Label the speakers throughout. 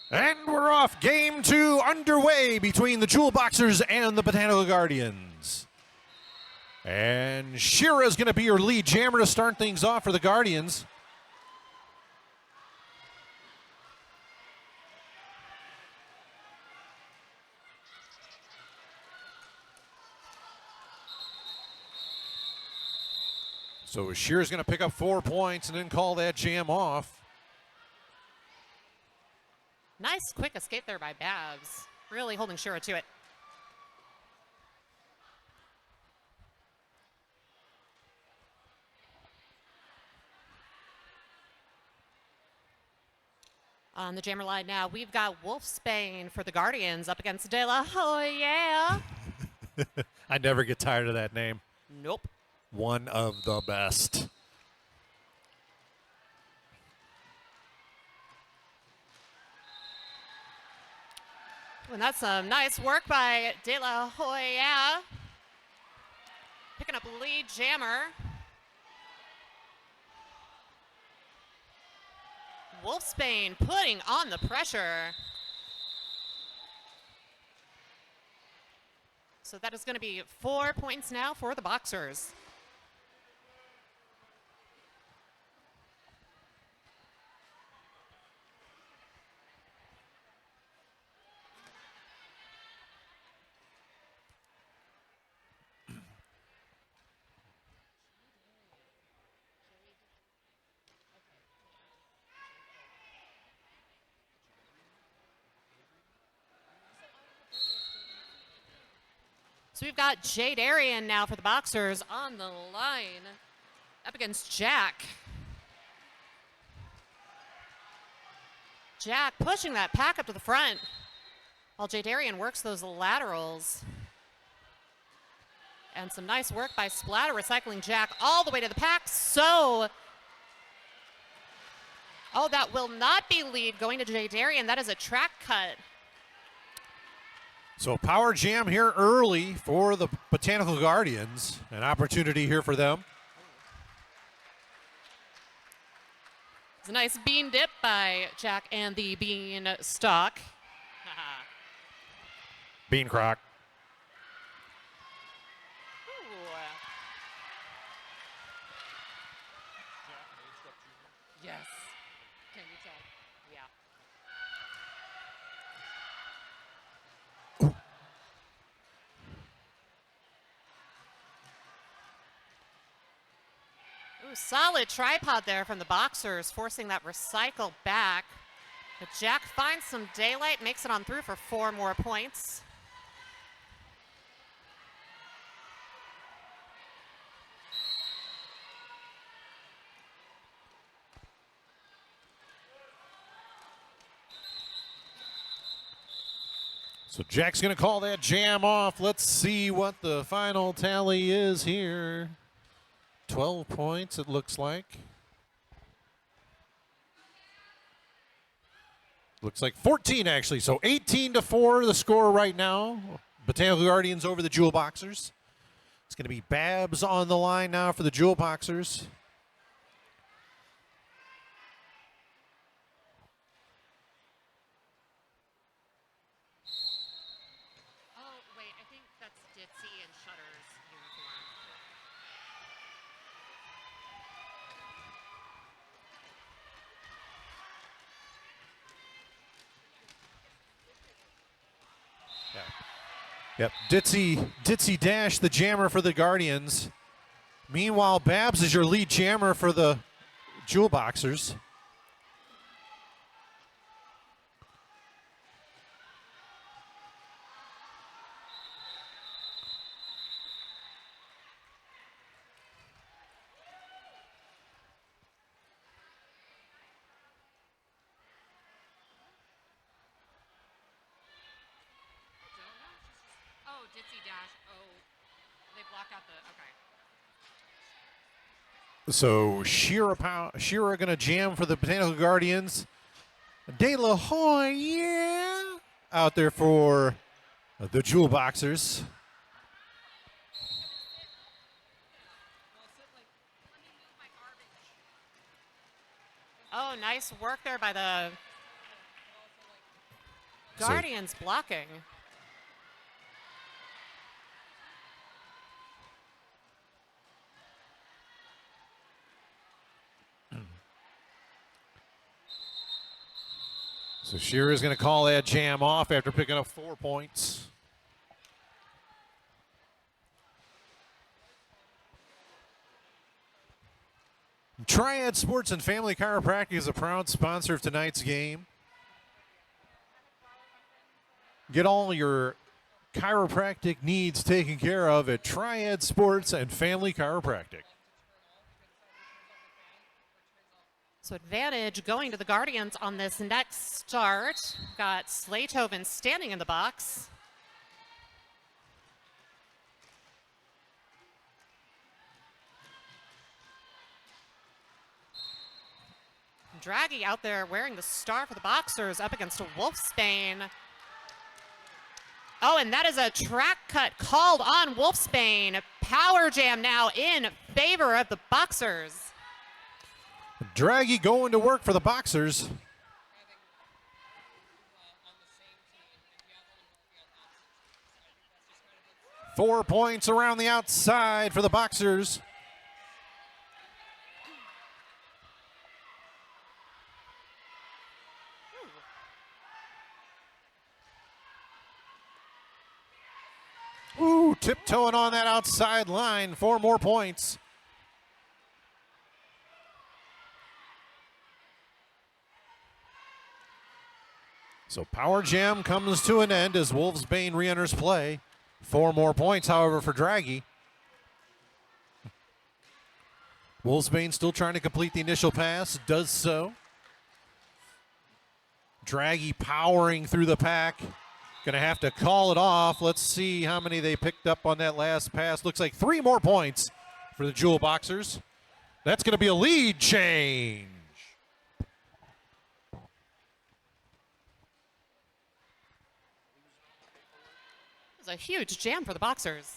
Speaker 1: And we're off. Game 2 underway between the Jewel Boxers and the Botanical Guardians. And Shira is going to be your lead jammer to start things off for the Guardians. So Shira's going to pick up 4 points and then call that jam off.
Speaker 2: Nice quick escape there by Babs. Really holding Shira to it. On the jammer line now, we've got Wolfsbane for the Guardians up against De La Hoya.
Speaker 1: I never get tired of that name.
Speaker 2: Nope.
Speaker 1: One of the best.
Speaker 2: And that's some nice work by De La Hoya. Picking up lead jammer. Wolfsbane putting on the pressure. So that is going to be 4 points now for the Boxers. So we've got Jade Arian now for the Boxers on the line up against Jack. Jack pushing that pack up to the front while Jade Arian works those laterals. And some nice work by Splatter recycling Jack all the way to the pack. So, oh, that will not be lead going to Jade Arian. That is a track cut.
Speaker 1: So power jam here early for the Botanical Guardians. An opportunity here for them.
Speaker 2: It's a nice bean dip by Jack and the bean stock.
Speaker 1: Bean crock.
Speaker 2: Yes. Can you tell? Yeah. Ooh, solid tripod there from the Boxers, forcing that recycle back. But Jack finds some daylight, makes it on through for 4 more points.
Speaker 1: So Jack's going to call that jam off. Let's see what the final tally is here. 12 points, it looks like. Looks like 14, actually. So 18-4, the score right now. Botanical Guardians over the Jewel Boxers. It's going to be Babs on the line now for the Jewel Boxers.
Speaker 2: Oh, wait, I think that's Ditzy and Shutter's uniform.
Speaker 1: Yep, Ditzy Dash, the jammer for the Guardians. Meanwhile, Babs is your lead jammer for the Jewel Boxers.
Speaker 2: Oh, Ditzy Dash. Oh, they blocked out the, okay.
Speaker 1: So Shira going to jam for the Botanical Guardians. De La Hoya out there for the Jewel Boxers.
Speaker 2: Oh, nice work there by the Guardians blocking.
Speaker 1: So Shearer is going to call that jam off after picking up 4 points. Triad Sports and Family Chiropractic is a proud sponsor of tonight's game. Get all your chiropractic needs taken care of at Triad Sports and Family Chiropractic.
Speaker 2: So advantage going to the Guardians on this next start. Got Slaytoven standing in the box. Draghi out there wearing the star for the Boxers up against Wolfsbane. Oh, and that is a track cut called on Wolfsbane. Power jam now in favor of the Boxers.
Speaker 1: Draghi going to work for the Boxers. Four points around the outside for the Boxers. Ooh, tiptoeing on that outside line. 4 more points. So Power Jam comes to an end as Wolfsbane re-enters play. 4 more points, however, for Draghi. Wolfsbane still trying to complete the initial pass. Does so. Draghi powering through the pack. Going to have to call it off. Let's see how many they picked up on that last pass. Looks like 3 more points for the Jewel Boxers. That's going to be a lead change.
Speaker 2: It was a huge jam for the Boxers.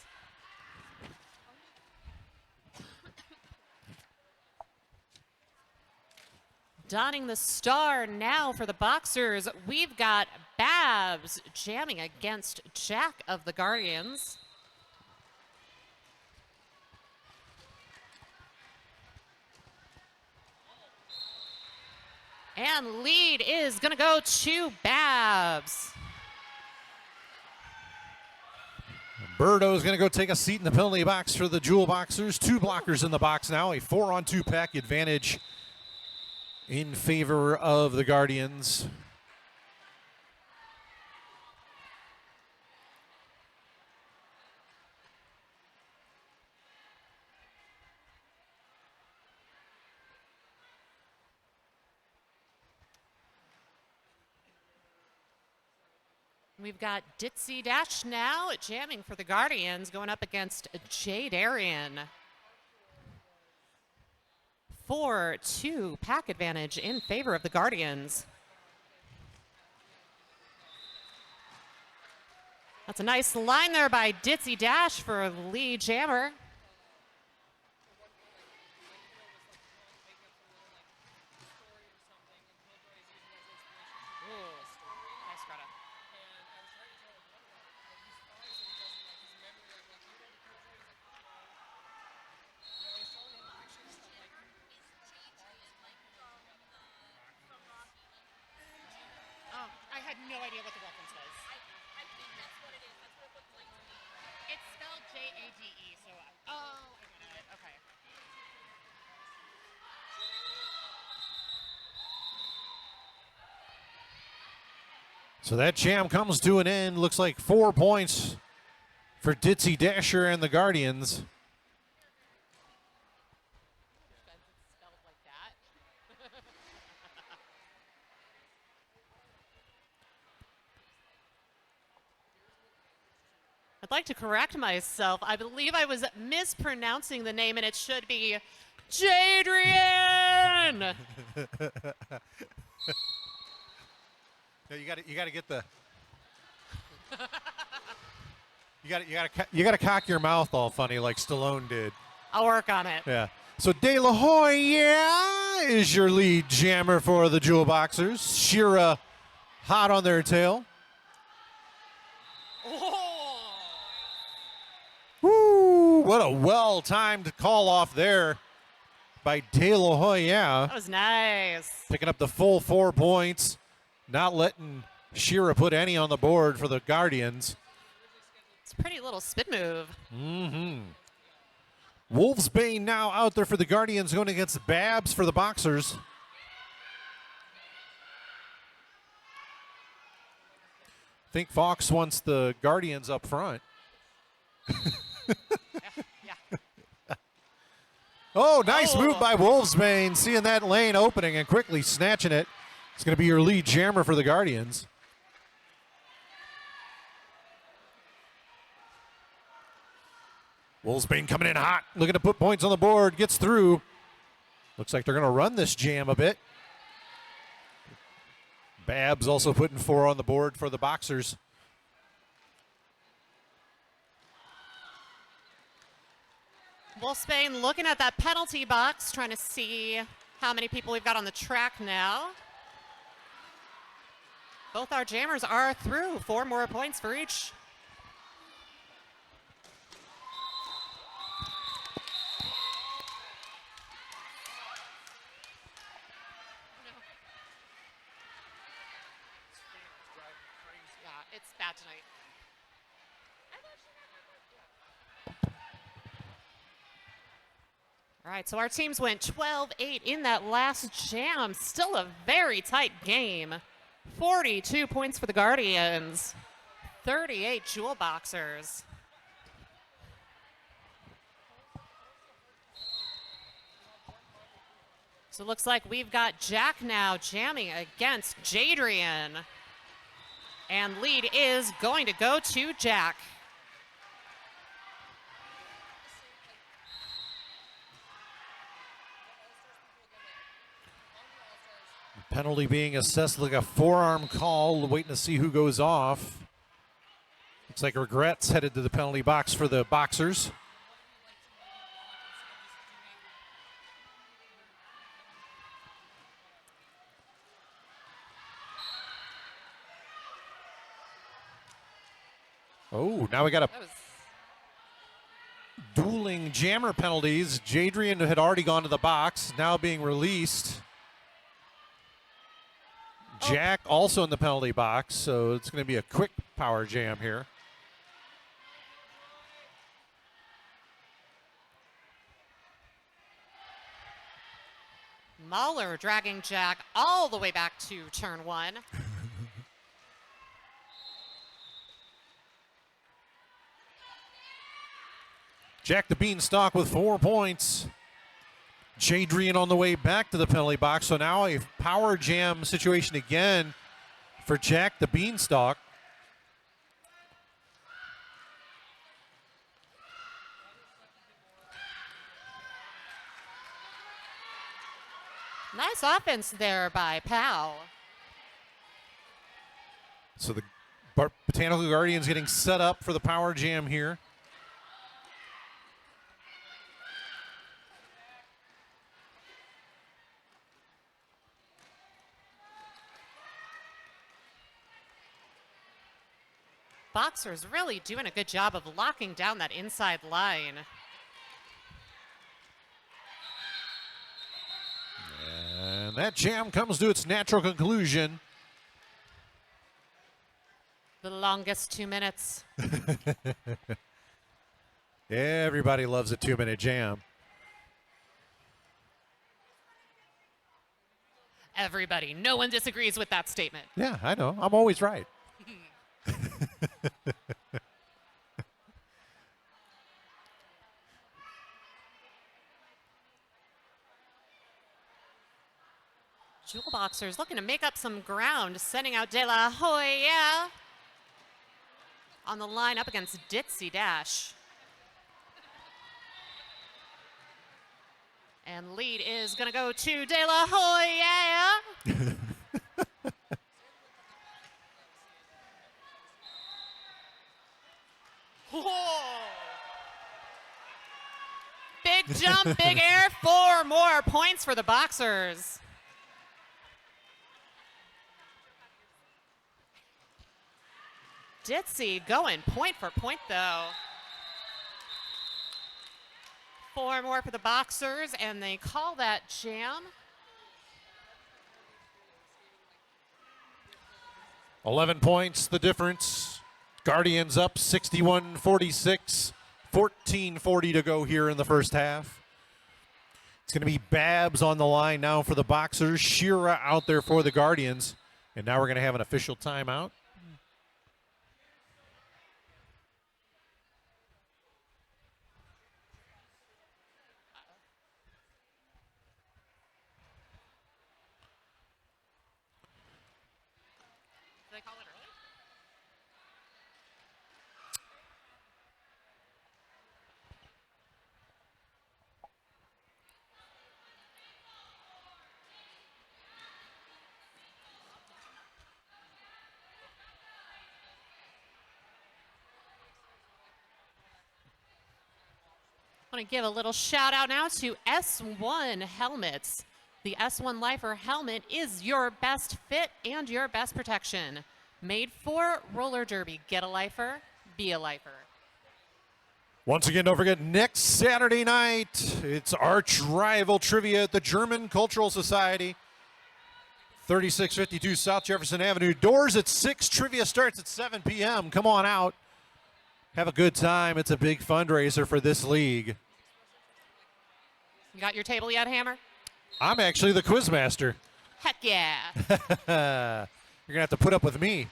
Speaker 2: Donning the star now for the Boxers. We've got Babs jamming against Jack of the Guardians. And lead is going to go to Babs.
Speaker 1: Birdo is going to go take a seat in the penalty box for the Jewel Boxers. 2 blockers in the box now. A 4-on-2 pack advantage in favor of the Guardians.
Speaker 2: We've got Ditzy Dash now jamming for the Guardians, going up against Jade Arian. 4-2 pack advantage in favor of the Guardians. That's a nice line there by Ditzy Dash for Lee Jammer. I had no idea what the reference was. I think that's what it is. That's what it looks like to me. It's spelled Jade, so oh, I get it. Okay.
Speaker 1: So that jam comes to an end. Looks like 4 points for Ditzy Dasher and the Guardians.
Speaker 2: I'd like to correct myself. I believe I was mispronouncing the name, and it should be Jadrian.
Speaker 1: No, you got to get the. you got to cock your mouth all funny like Stallone did.
Speaker 2: I'll work on it.
Speaker 1: Yeah. So De La Hoya is your lead jammer for the Jewel Boxers. Shira hot on their tail.
Speaker 2: Oh.
Speaker 1: Woo! What a well-timed call off there by De La Hoya.
Speaker 2: That was nice.
Speaker 1: Picking up the full 4 points, not letting Shira put any on the board for the Guardians.
Speaker 2: It's a pretty little spin move.
Speaker 1: Wolfsbane now out there for the Guardians, going against Babs for the Boxers. I think Fox wants the Guardians up front.
Speaker 2: Yeah.
Speaker 1: Oh, nice move by Wolfsbane, seeing that lane opening and quickly snatching it. It's going to be your lead jammer for the Guardians. Wolfsbane coming in hot, looking to put points on the board, gets through. Looks like they're going to run this jam a bit. Babs also putting 4 on the board for the Boxers.
Speaker 2: Wolfsbane looking at that penalty box, trying to see how many people we've got on the track now. Both our jammers are through. 4 more points for each. Yeah, it's bad tonight. All right, so our teams went 12-8 in that last jam. Still a very tight game. 42 points for the Guardians, 38 Jewel Boxers. So it looks like we've got Jack now jamming against Jadrian. And lead is going to go to Jack.
Speaker 1: Penalty being assessed like a forearm call, waiting to see who goes off. Looks like Regrets headed to the penalty box for the Boxers. Oh, now we got a dueling jammer penalties. Jadrian had already gone to the box, now being released. Jack also in the penalty box, so it's going to be a quick power jam here.
Speaker 2: Mahler dragging Jack all the way back to turn 1.
Speaker 1: Jack the Beanstalk with 4 points. Jadrian on the way back to the penalty box. So now a power jam situation again for Jack the Beanstalk.
Speaker 2: Nice offense there by Powell.
Speaker 1: So the Botanical Guardians getting set up for the power jam here.
Speaker 2: Boxers really doing a good job of locking down that inside line.
Speaker 1: And that jam comes to its natural conclusion.
Speaker 2: The longest 2 minutes.
Speaker 1: Everybody loves a 2-minute jam.
Speaker 2: Everybody. No one disagrees with that statement.
Speaker 1: Yeah, I know. I'm always right.
Speaker 2: Jewel Boxers looking to make up some ground, sending out De La Hoya on the line up against Ditzy Dash. And lead is going to go to De La Hoya. Whoa. Big jump, big air, 4 more points for the Boxers. Ditzy going point for point, though. 4 more for the Boxers, and they call that jam.
Speaker 1: 11 points, the difference. Guardians up 61-46, 14:40 to go here in the first half. It's going to be Babs on the line now for the Boxers, Shira out there for the Guardians, and now we're going to have an official timeout.
Speaker 2: Did they call it early? I want to give a little shout out now to S1 Helmets. The S1 Lifer helmet is your best fit and your best protection. Made for roller derby. Get a lifer, be a lifer.
Speaker 1: Once again, don't forget, next Saturday night, it's arch rival trivia at the German Cultural Society, 3652 South Jefferson Avenue. Doors at 6, trivia starts at 7 p.m. Come on out. Have a good time. It's a big fundraiser for this league.
Speaker 2: You got your table yet, Hammer?
Speaker 1: I'm actually the quiz master.
Speaker 2: Heck yeah.
Speaker 1: You're going to have to put up with me.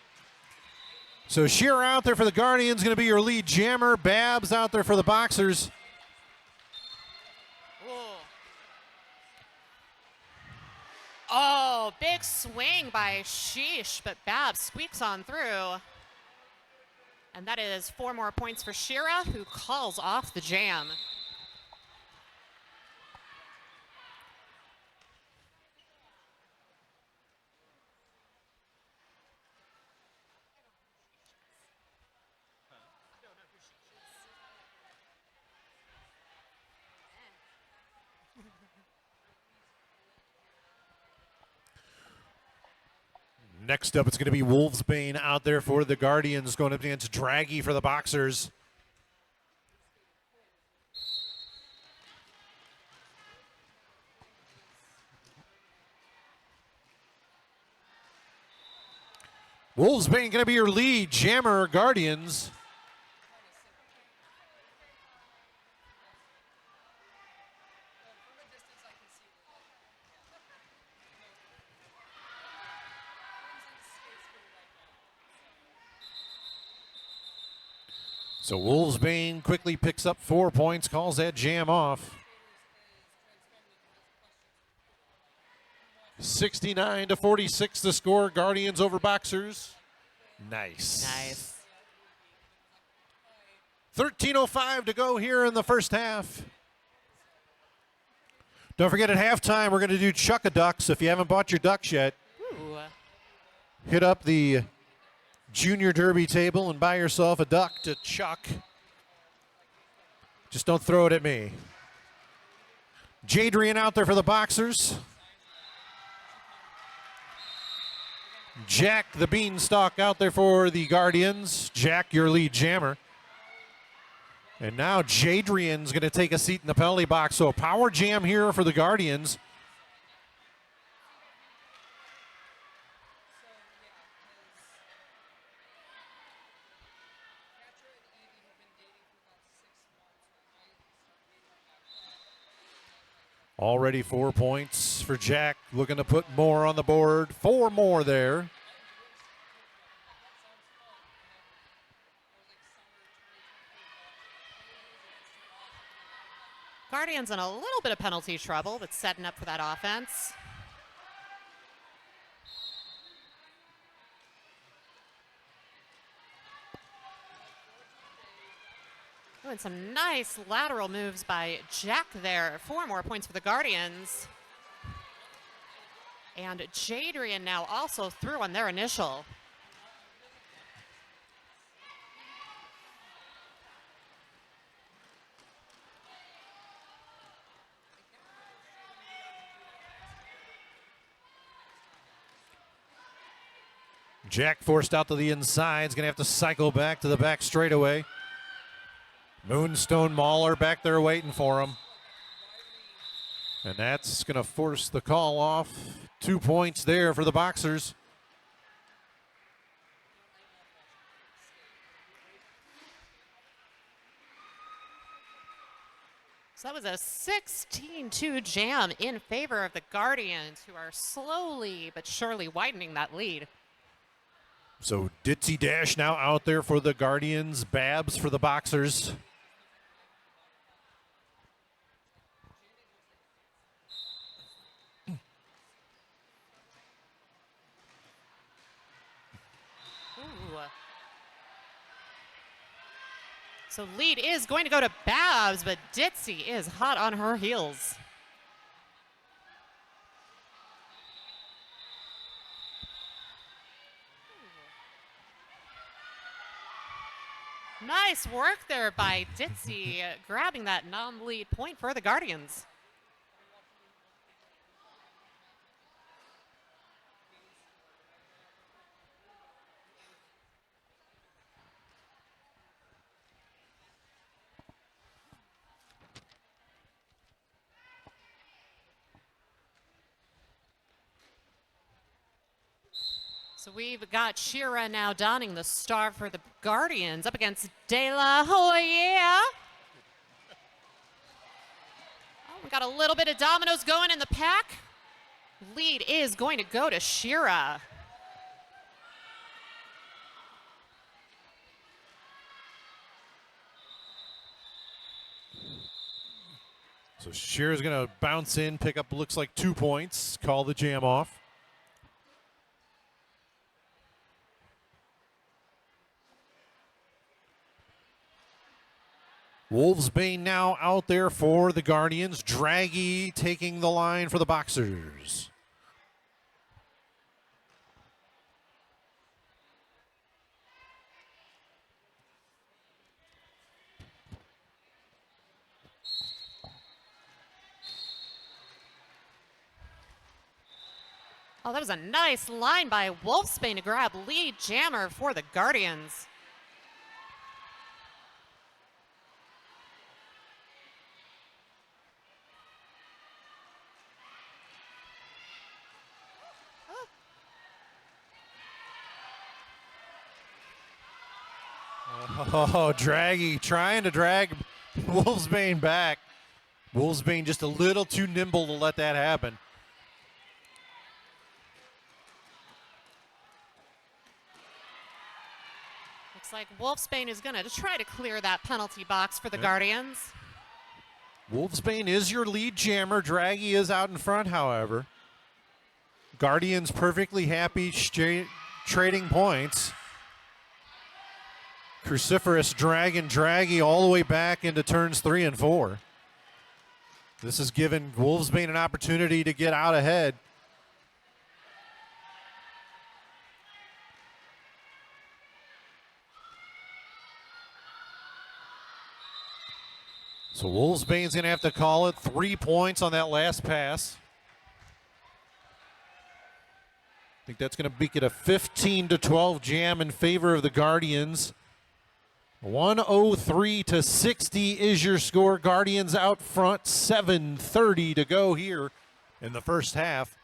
Speaker 1: So Shearer out there for the Guardians, going to be your lead jammer. Babs out there for the Boxers.
Speaker 2: Oh, big swing by Sheesh, but Babs squeaks on through. And that is 4 more points for Shira, who calls off the jam.
Speaker 1: Next up, it's going to be Wolfsbane out there for the Guardians, going up against Draghi for the Boxers. Wolfsbane going to be your lead jammer, Guardians. So Wolfsbane quickly picks up 4 points, calls that jam off. 69-46 the score. Guardians over Boxers. Nice.
Speaker 2: Nice.
Speaker 1: 13:05 to go here in the first half. Don't forget, at halftime, we're going to do Chuck-a-Ducks. If you haven't bought your ducks yet,
Speaker 2: Ooh.
Speaker 1: hit up the Junior Derby table and buy yourself a duck to chuck. Just don't throw it at me. Jadrian out there for the Boxers. Jack the Beanstalk out there for the Guardians. Jack, your lead jammer. And now Jadrian's going to take a seat in the penalty box. So a power jam here for the Guardians. Already 4 points for Jack, looking to put more on the board. 4 more there.
Speaker 2: Guardians in a little bit of penalty trouble, but setting up for that offense. Doing some nice lateral moves by Jack there. 4 more points for the Guardians. And Jadrian now also through on their initial.
Speaker 1: Jack forced out to the inside. He's going to have to cycle back to the back straightaway. Moonstone Mauler back there waiting for him. And that's going to force the call off. 2 points there for the Boxers.
Speaker 2: So that was a 16-2 jam in favor of the Guardians, who are slowly but surely widening that lead.
Speaker 1: So Ditzy Dash now out there for the Guardians, Babs for the Boxers.
Speaker 2: So lead is going to go to Babs, but Ditzy is hot on her heels. Nice work there by Ditzy, grabbing that non-lead point for the Guardians. So we've got Shira now donning the star for the Guardians up against De La Hoya. Oh, we got a little bit of dominoes going in the pack. Lead is going to go to Shira.
Speaker 1: So Shira's going to bounce in, pick up looks like 2 points, call the jam off. Wolfsbane now out there for the Guardians. Draggy taking the line for the Boxers.
Speaker 2: Oh, that was a nice line by Wolfsbane to grab lead jammer for the Guardians.
Speaker 1: Oh, Draggy trying to drag Wolfsbane back. Wolfsbane just a little too nimble to let that happen.
Speaker 2: Looks like Wolfsbane is going to try to clear that penalty box for the Guardians.
Speaker 1: Wolfsbane is your lead jammer. Draggy is out in front, however. Guardians perfectly happy trading points. Cruciferous dragging Draggy all the way back into turns 3 and 4. This has given Wolfsbane an opportunity to get out ahead. So Wolfsbane's going to have to call it. 3 points on that last pass. I think that's going to make it a 15-12 jam in favor of the Guardians. 103-60 is your score. Guardians out front. 7:30 to go here in the first half.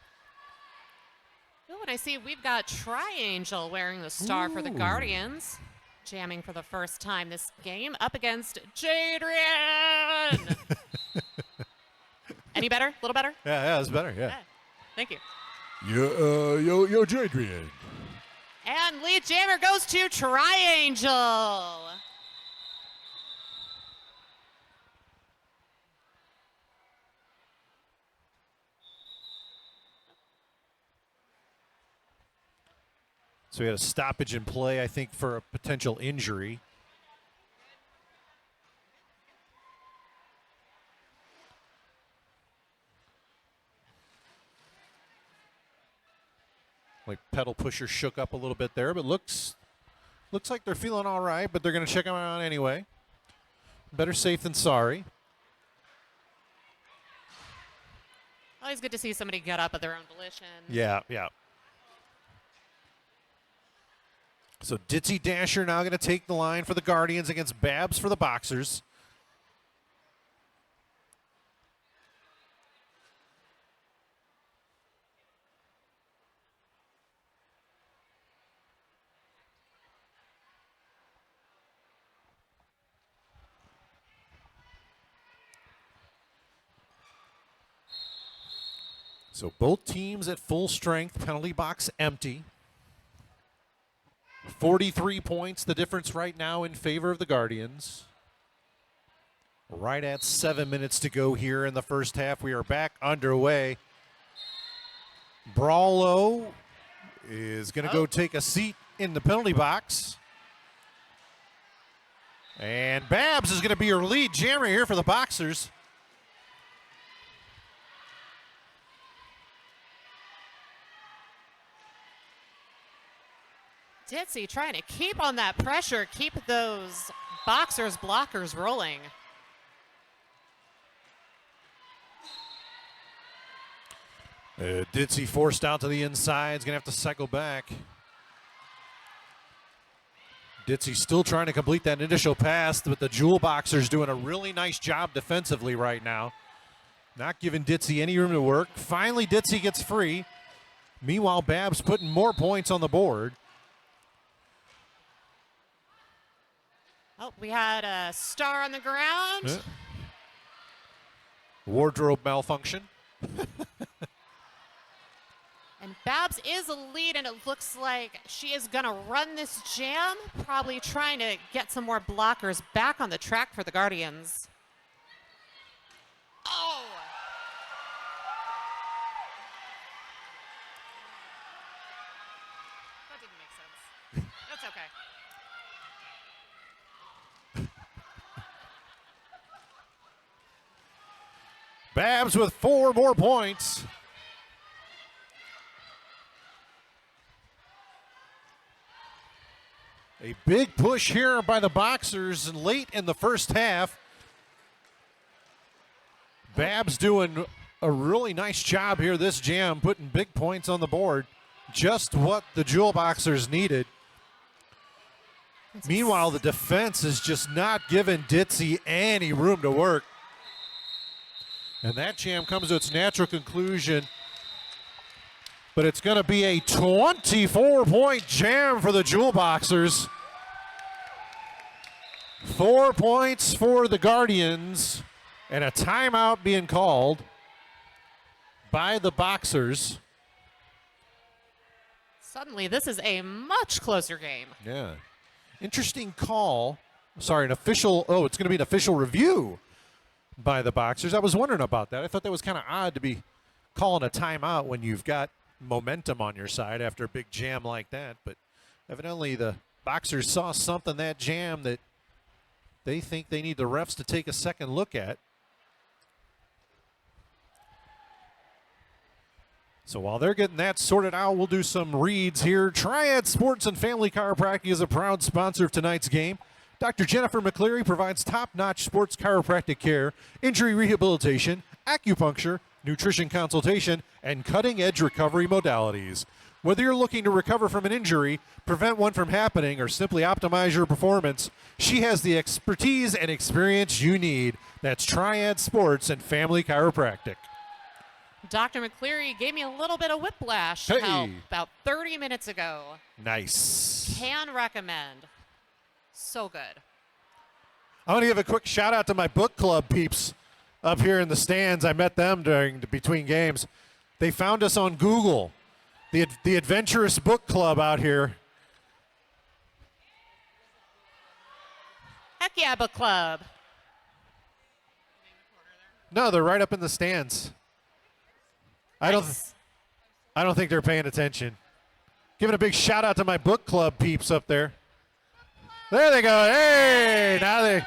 Speaker 2: Oh, and I see we've got Triangel wearing the star for the Guardians, jamming for the first time this game up against Jadrian. Any better? A little better?
Speaker 1: Yeah, it's better. Yeah.
Speaker 2: Thank you.
Speaker 1: Yo, Jadrian.
Speaker 2: And lead jammer goes to Triangel.
Speaker 1: So we had a stoppage in play, I think, for a potential injury. Like pedal pusher shook up a little bit there, but looks like they're feeling all right, but they're going to check them out anyway. Better safe than sorry.
Speaker 2: Always good to see somebody get up at their own volition.
Speaker 1: Yeah, yeah. So Ditzy Dasher now going to take the line for the Guardians against Babs for the Boxers. So both teams at full strength, penalty box empty. 43 points, the difference right now in favor of the Guardians. Right at 7 minutes to go here in the first half. We are back underway. Brawlo is going to go take a seat in the penalty box. And Babs is going to be your lead jammer here for the Boxers.
Speaker 2: Ditzy trying to keep on that pressure, keep those Boxers blockers rolling.
Speaker 1: Ditzy forced out to the inside. Is going to have to cycle back. Ditzy still trying to complete that initial pass, but the Jewel Boxers doing a really nice job defensively right now. Not giving Ditzy any room to work. Finally, Ditzy gets free. Meanwhile, Babs putting more points on the board.
Speaker 2: Oh, we had a star on the ground.
Speaker 1: Yeah. Wardrobe malfunction.
Speaker 2: And Babs is a lead, and it looks like she is going to run this jam, probably trying to get some more blockers back on the track for the Guardians. Oh! That didn't make sense. That's okay.
Speaker 1: Babs with 4 more points. A big push here by the Boxers late in the first half. Babs doing a really nice job here this jam, putting big points on the board. Just what the Jewel Boxers needed. Meanwhile, the defense is just not giving Ditzy any room to work. And that jam comes to its natural conclusion. But it's going to be a 24-point jam for the Jewel Boxers. 4 points for the Guardians, and a timeout being called by the Boxers.
Speaker 2: Suddenly, this is a much closer game.
Speaker 1: Yeah. Interesting call. Sorry, it's going to be an official review by the Boxers. I was wondering about that. I thought that was kind of odd to be calling a timeout when you've got momentum on your side after a big jam like that. But evidently the Boxers saw something that jam that they think they need the refs to take a second look at. So while they're getting that sorted out, we'll do some reads here. Triad Sports and Family Chiropractic is a proud sponsor of tonight's game. Dr. Jennifer McCleary provides top-notch sports chiropractic care, injury rehabilitation, acupuncture, nutrition consultation, and cutting-edge recovery modalities. Whether you're looking to recover from an injury, prevent one from happening, or simply optimize your performance, she has the expertise and experience you need. That's Triad Sports and Family Chiropractic.
Speaker 2: Dr. McCleary gave me a little bit of whiplash help about 30 minutes ago.
Speaker 1: Nice.
Speaker 2: Can recommend. So good.
Speaker 1: I want to give a quick shout out to my book club peeps up here in the stands. I met them during between games. They found us on Google, the adventurous book club out here.
Speaker 2: Heck yeah, book club.
Speaker 1: No, they're right up in the stands.
Speaker 2: Nice.
Speaker 1: I don't think they're paying attention. Giving a big shout out to my book club peeps up there. There they go. Hey, now they.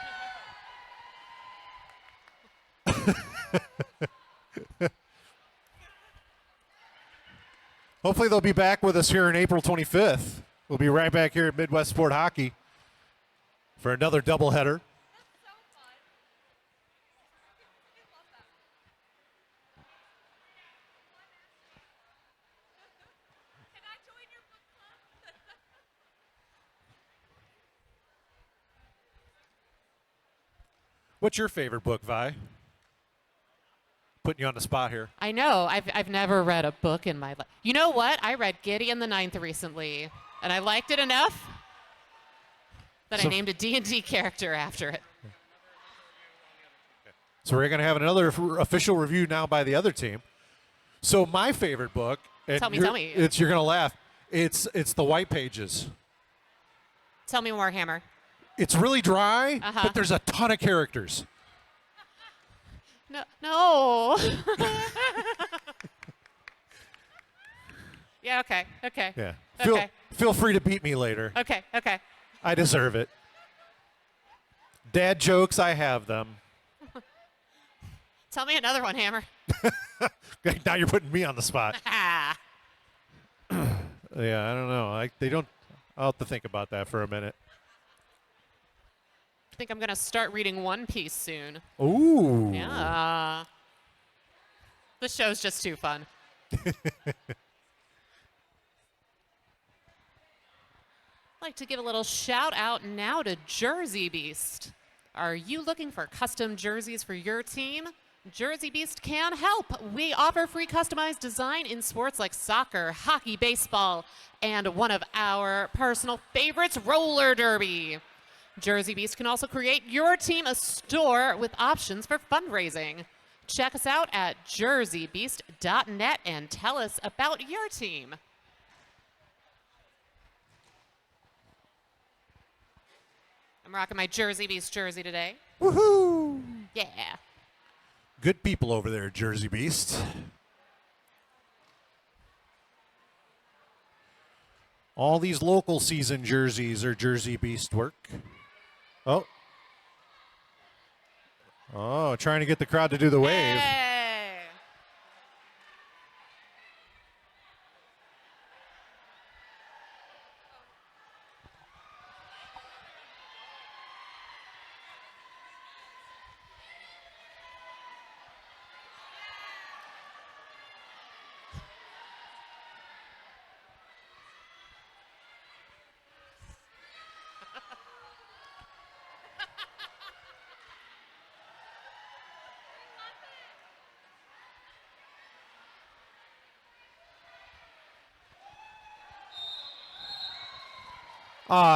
Speaker 1: Hopefully they'll be back with us here on April 25th. We'll be right back here at Midwest Sport Hockey for another doubleheader. What's your favorite book, Vi? Putting you on the spot here.
Speaker 2: I know. I've never read a book in my life. You know what? I read Gideon the Ninth recently, and I liked it enough that I named a D&D character after it.
Speaker 1: So we're going to have another official review now by the other team. So my favorite book, and
Speaker 2: Tell me.
Speaker 1: you're going to laugh. It's the White Pages.
Speaker 2: Tell me more, Hammer.
Speaker 1: It's really dry, but there's a ton of characters.
Speaker 2: No. Yeah, okay.
Speaker 1: Yeah.
Speaker 2: Okay.
Speaker 1: Feel free to beat me later.
Speaker 2: Okay.
Speaker 1: I deserve it. Dad jokes, I have them.
Speaker 2: Tell me another one, Hammer.
Speaker 1: Now you're putting me on the spot.
Speaker 2: Ah.
Speaker 1: Yeah, I don't know. I'll have to think about that for a minute.
Speaker 2: I think I'm going to start reading One Piece soon.
Speaker 1: Ooh.
Speaker 2: Yeah. This show's just too fun. I'd like to give a little shout out now to Jersey Beast. Are you looking for custom jerseys for your team? Jersey Beast can help. We offer free customized design in sports like soccer, hockey, baseball, and one of our personal favorites, roller derby. Jersey Beast can also create your team a store with options for fundraising. Check us out at jerseybeast.net and tell us about your team. I'm rocking my Jersey Beast jersey today.
Speaker 1: Woohoo!
Speaker 2: Yeah.
Speaker 1: Good people over there, Jersey Beast. All these local season jerseys are Jersey Beast work. Oh, trying to get the crowd to do the wave.
Speaker 2: Hey.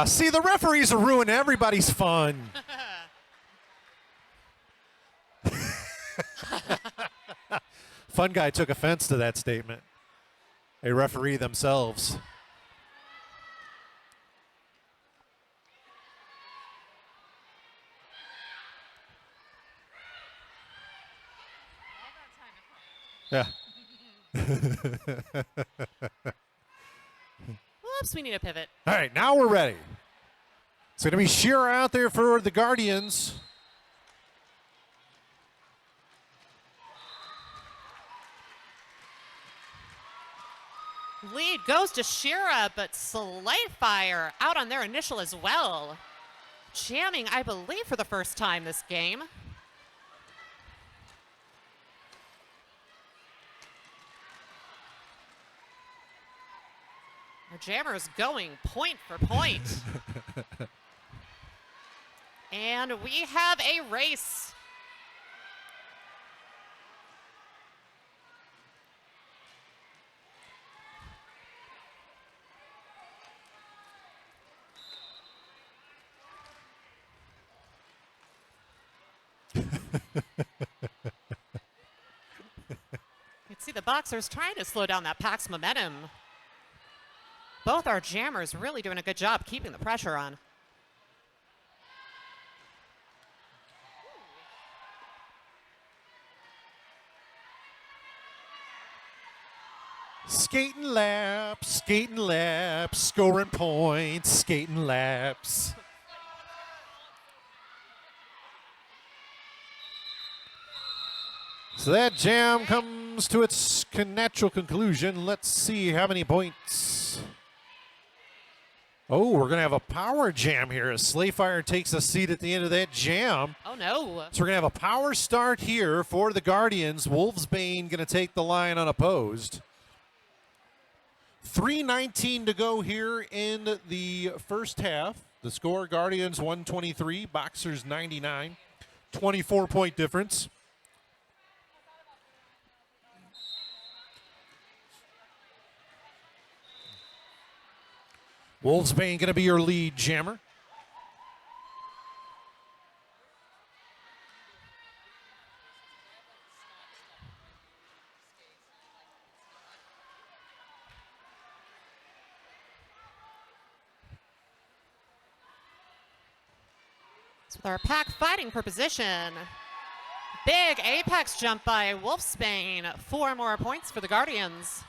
Speaker 1: See, the referees are ruining everybody's fun. Fun guy took offense to that statement. A referee themselves. Yeah.
Speaker 2: Whoops, we need a pivot.
Speaker 1: All right, now we're ready. It's going to be Shearer out there for the Guardians.
Speaker 2: Lead goes to Shira, but Slightfire out on their initial as well. Jamming, I believe, for the first time this game. Our Jammer's going point for point. And we have a race. You can see the Boxers trying to slow down that pack's momentum. Both our Jammers really doing a good job keeping the pressure on.
Speaker 1: Skating laps, scoring points, skating laps. So that jam comes to its natural conclusion. Let's see how many points. Oh, we're going to have a power jam here as Slayfire takes a seat at the end of that jam.
Speaker 2: Oh, no.
Speaker 1: So we're going to have a power start here for the Guardians. Wolfsbane going to take the line unopposed. 3:19 to go here in the first half. The score, Guardians 123, Boxers 99. 24-point difference. Wolfsbane going to be your lead jammer.
Speaker 2: With our pack fighting for position. Big apex jump by Wolfsbane. 4 more points for the Guardians.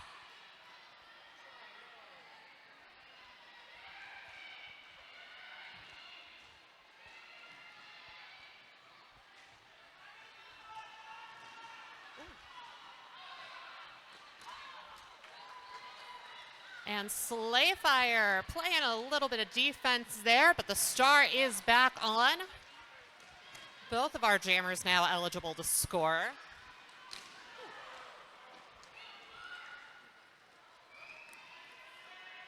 Speaker 2: And Slayfire playing a little bit of defense there, but the star is back on. Both of our jammers now eligible to score.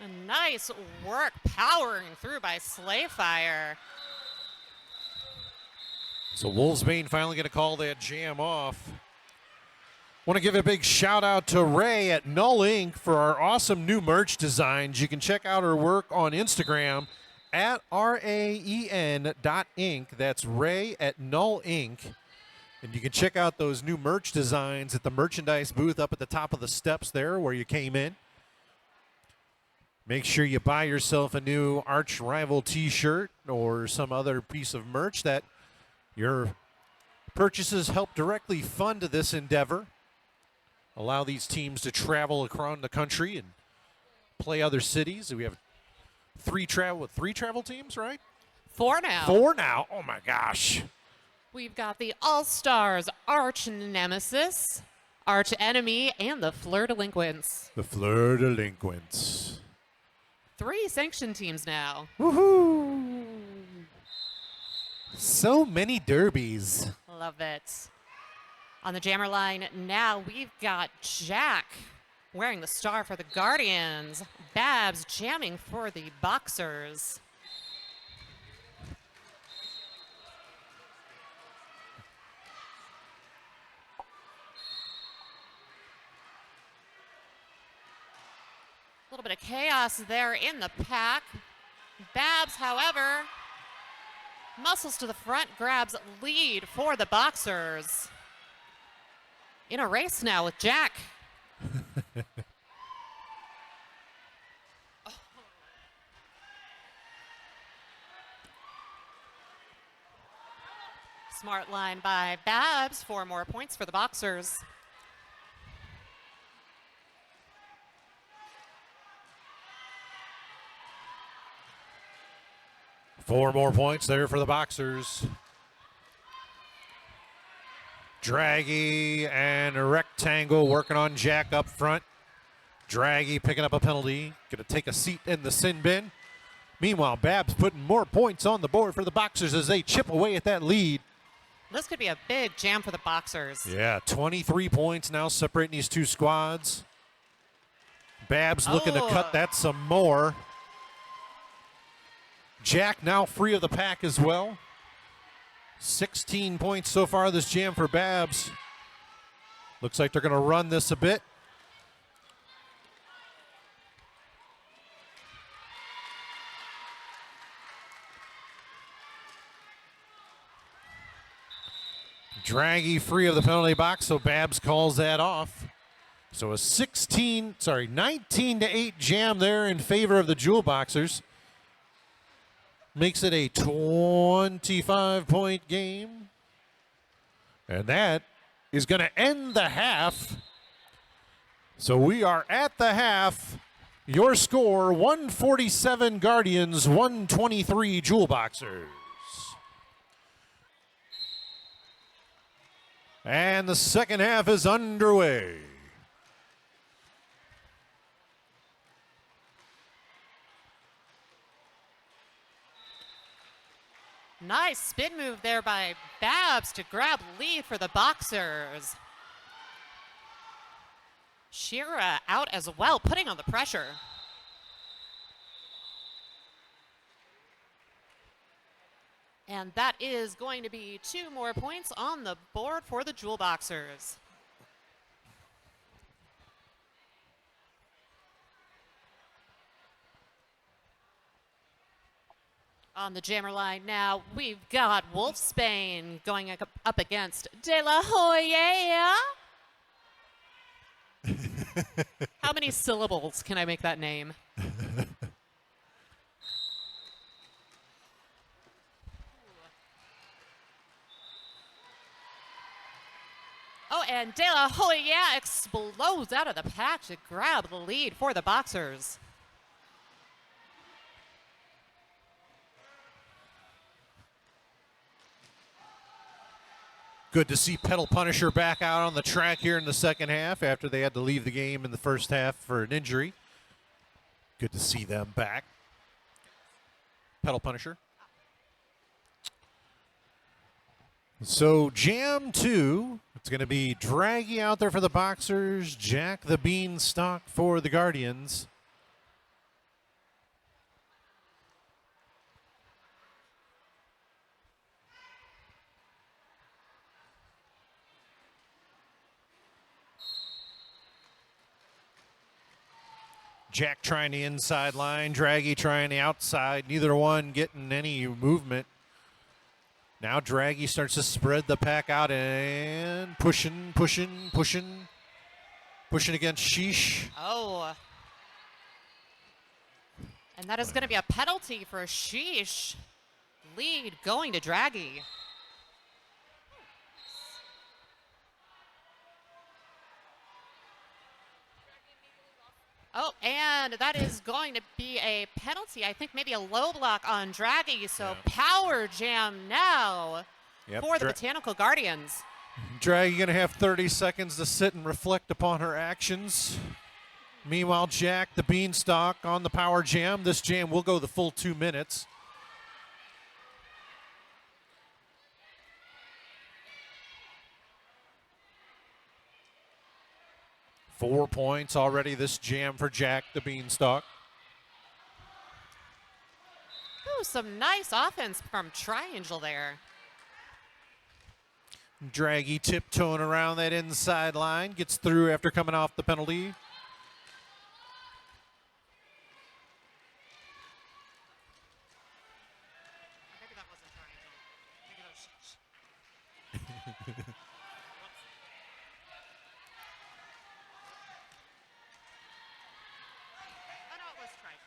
Speaker 2: A nice work powering through by Slayfire.
Speaker 1: So Wolfsbane finally going to call that jam off. Want to give a big shout out to Ray at Null Inc. for our awesome new merch designs. You can check out her work on Instagram at RAEN.Inc. That's Ray at Null Inc. And you can check out those new merch designs at the merchandise booth up at the top of the steps there where you came in. Make sure you buy yourself a new Arch Rival t-shirt or some other piece of merch that your purchases help directly fund this endeavor. Allow these teams to travel around the country and play other cities. We have three travel teams, right?
Speaker 2: 4 now.
Speaker 1: 4 now. Oh my gosh.
Speaker 2: We've got the All-Stars Arch Nemesis, Arch Enemy, and the Fleur Delinquents.
Speaker 1: The Fleur Delinquents.
Speaker 2: 3 sanctioned teams now.
Speaker 1: Woohoo! So many derbies.
Speaker 2: Love it. On the jammer line now, we've got Jack wearing the star for the Guardians. Babs jamming for the Boxers. A little bit of chaos there in the pack. Babs, however, muscles to the front, grabs lead for the Boxers. In a race now with Jack. Smart line by Babs. 4 more points for the Boxers.
Speaker 1: Four more points there for the Boxers. Draggy and a Rectangle working on Jack up front. Draggy picking up a penalty. Going to take a seat in the sin bin. Meanwhile, Babs putting more points on the board for the Boxers as they chip away at that lead.
Speaker 2: This could be a big jam for the Boxers.
Speaker 1: Yeah, 23 points now separating these two squads. Babs looking to cut that some more. Jack now free of the pack as well. 16 points so far this jam for Babs. Looks like they're going to run this a bit. Draggy free of the penalty box, so Babs calls that off. So a 19-8 jam there in favor of the Jewel Boxers. Makes it a 25-point game. And that is going to end the half. So we are at the half. Your score, 147 Guardians, 123 Jewel Boxers. And the second half is underway.
Speaker 2: Nice spin move there by Babs to grab lead for the Boxers. Shira out as well, putting on the pressure. And that is going to be 2 more points on the board for the Jewel Boxers. On the jammer line now, we've got Wolfsbane going up against De La Hoya. How many syllables can I make that name? Oh, and De La Hoya explodes out of the pack to grab the lead for the Boxers.
Speaker 1: Good to see Pedal Punisher back out on the track here in the second half after they had to leave the game in the first half for an injury. Good to see them back. Pedal Punisher. So Jam 2, it's going to be Draggy out there for the Boxers, Jack the Beanstalk for the Guardians. Jack trying the inside line, Draggy trying the outside, neither one getting any movement. Now Draggy starts to spread the pack out and pushing against Sheesh.
Speaker 2: Oh. And that is going to be a penalty for Sheesh. Lead going to Draggy. Oh, and that is going to be a penalty. I think maybe a low block on Draggy. So power jam now for the Botanical Guardians.
Speaker 1: Draggy going to have 30 seconds to sit and reflect upon her actions. Meanwhile, Jack the Beanstalk on the power jam. This jam will go the full 2 minutes. Four points already this jam for Jack the Beanstalk.
Speaker 2: Ooh, some nice offense from Triangle there.
Speaker 1: Draggy tiptoeing around that inside line. Gets through after coming off the penalty.
Speaker 2: Maybe that wasn't Triangle. Maybe that was Sheesh. Oh, no, it was Triangle.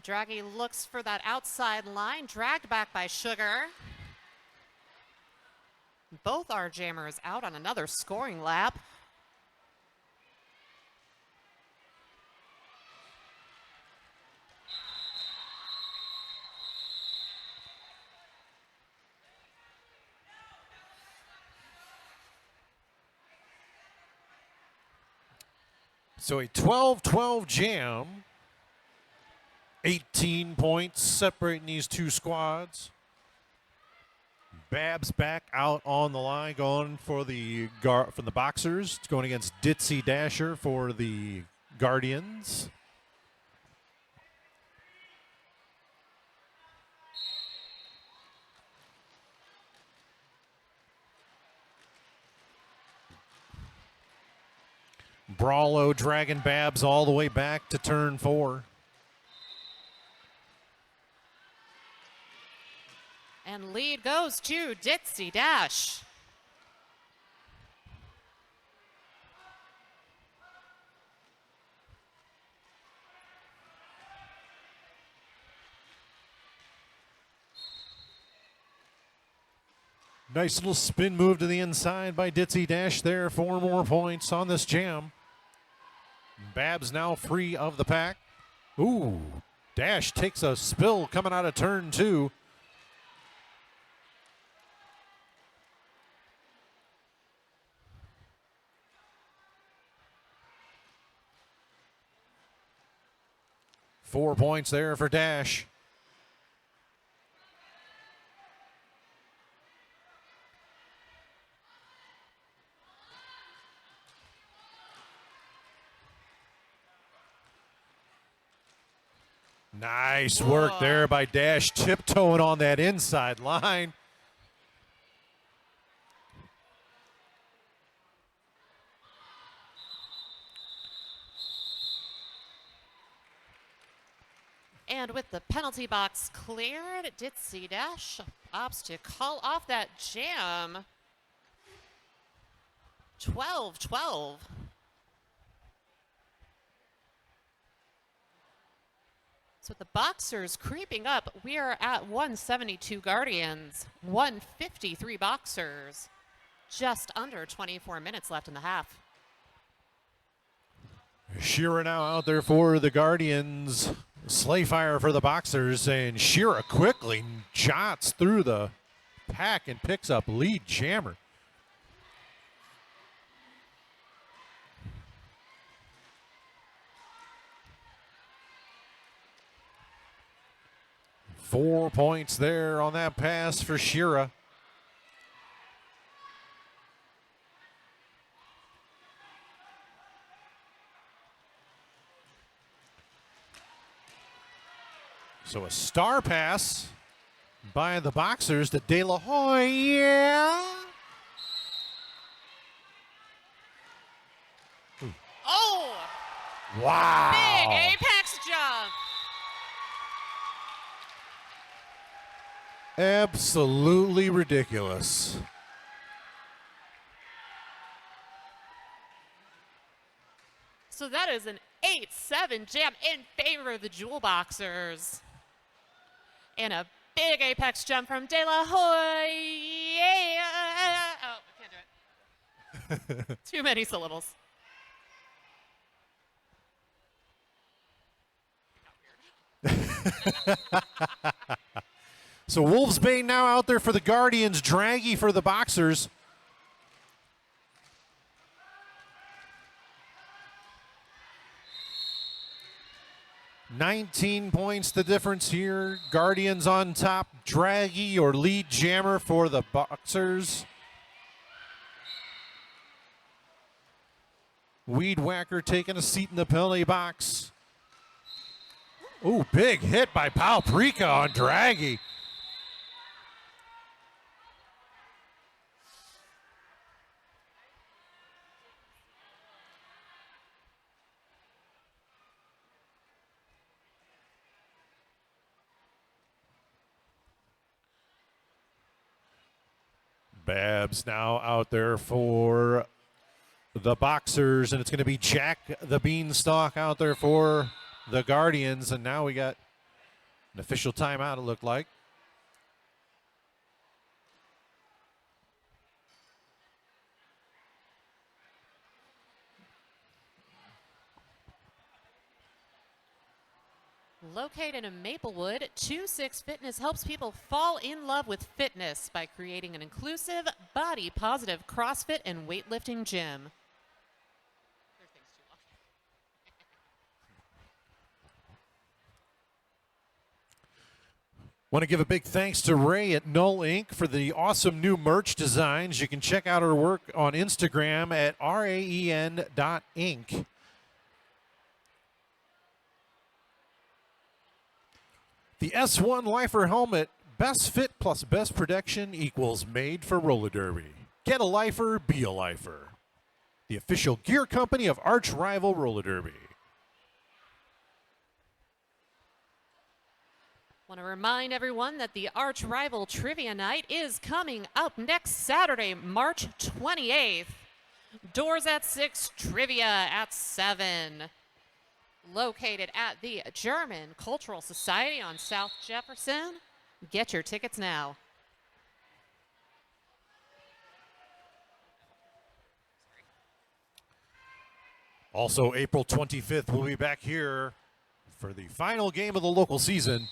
Speaker 2: Draggy looks for that outside line, dragged back by Sugar. Both our jammers out on another scoring lap.
Speaker 1: So a 12-12 jam. 18 points separating these two squads. Babs back out on the line, going for the from the Boxers. It's going against Ditzy Dasher for the Guardians. Brawlo dragging Babs all the way back to turn 4.
Speaker 2: And lead goes to Ditzy Dash.
Speaker 1: Nice little spin move to the inside by Ditzy Dash there. 4 more points on this jam. Babs now free of the pack. Ooh, Dash takes a spill coming out of turn 2. Four points there for Dash. Nice work there by Dash, tiptoeing on that inside line.
Speaker 2: And with the penalty box cleared, Ditzy Dash opts to call off that jam. 12-12. So with the Boxers creeping up, we are at 172 Guardians, 153 Boxers. Just under 24 minutes left in the half.
Speaker 1: Shearer now out there for the Guardians. Slayfire for the Boxers, and Shearer quickly jots through the pack and picks up lead jammer. Four points there on that pass for Shearer. So a star pass by the Boxers to De La Hoya.
Speaker 2: Oh!
Speaker 1: Wow.
Speaker 2: Big apex jump.
Speaker 1: Absolutely ridiculous.
Speaker 2: So that is an 8-7 jam in favor of the Jewel Boxers. And a big apex jump from De La Hoya. Oh, I can't do it. Too many syllables.
Speaker 1: So Wolves Bay now out there for the Guardians, Draggy for the Boxers. $19 points the difference here. Guardians on top, Draggy or lead jammer for the Boxers. Weed Whacker taking a seat in the penalty box. Ooh, big hit by Palprica on Draggy. Babs now out there for the Boxers, and it's going to be Jack the Beanstalk out there for the Guardians, and now we got an official timeout, it looked like.
Speaker 2: Located in Maplewood, 2-6 Fitness helps people fall in love with fitness by creating an inclusive, body-positive CrossFit and weightlifting gym.
Speaker 1: Want to give a big thanks to Ray at Null Inc. for the awesome new merch designs. You can check out her work on Instagram at raen.inc. The S1 Lifer helmet, best fit plus best protection equals made for roller derby. Get a lifer, be a lifer. The official gear company of arch rival roller derby.
Speaker 2: Want to remind everyone that the arch rival trivia night is coming up next Saturday, March 28th. Doors at 6, trivia at 7. Located at the German Cultural Society on South Jefferson. Get your tickets now.
Speaker 1: Also, April 25th, we'll be back here for the final game of the local season.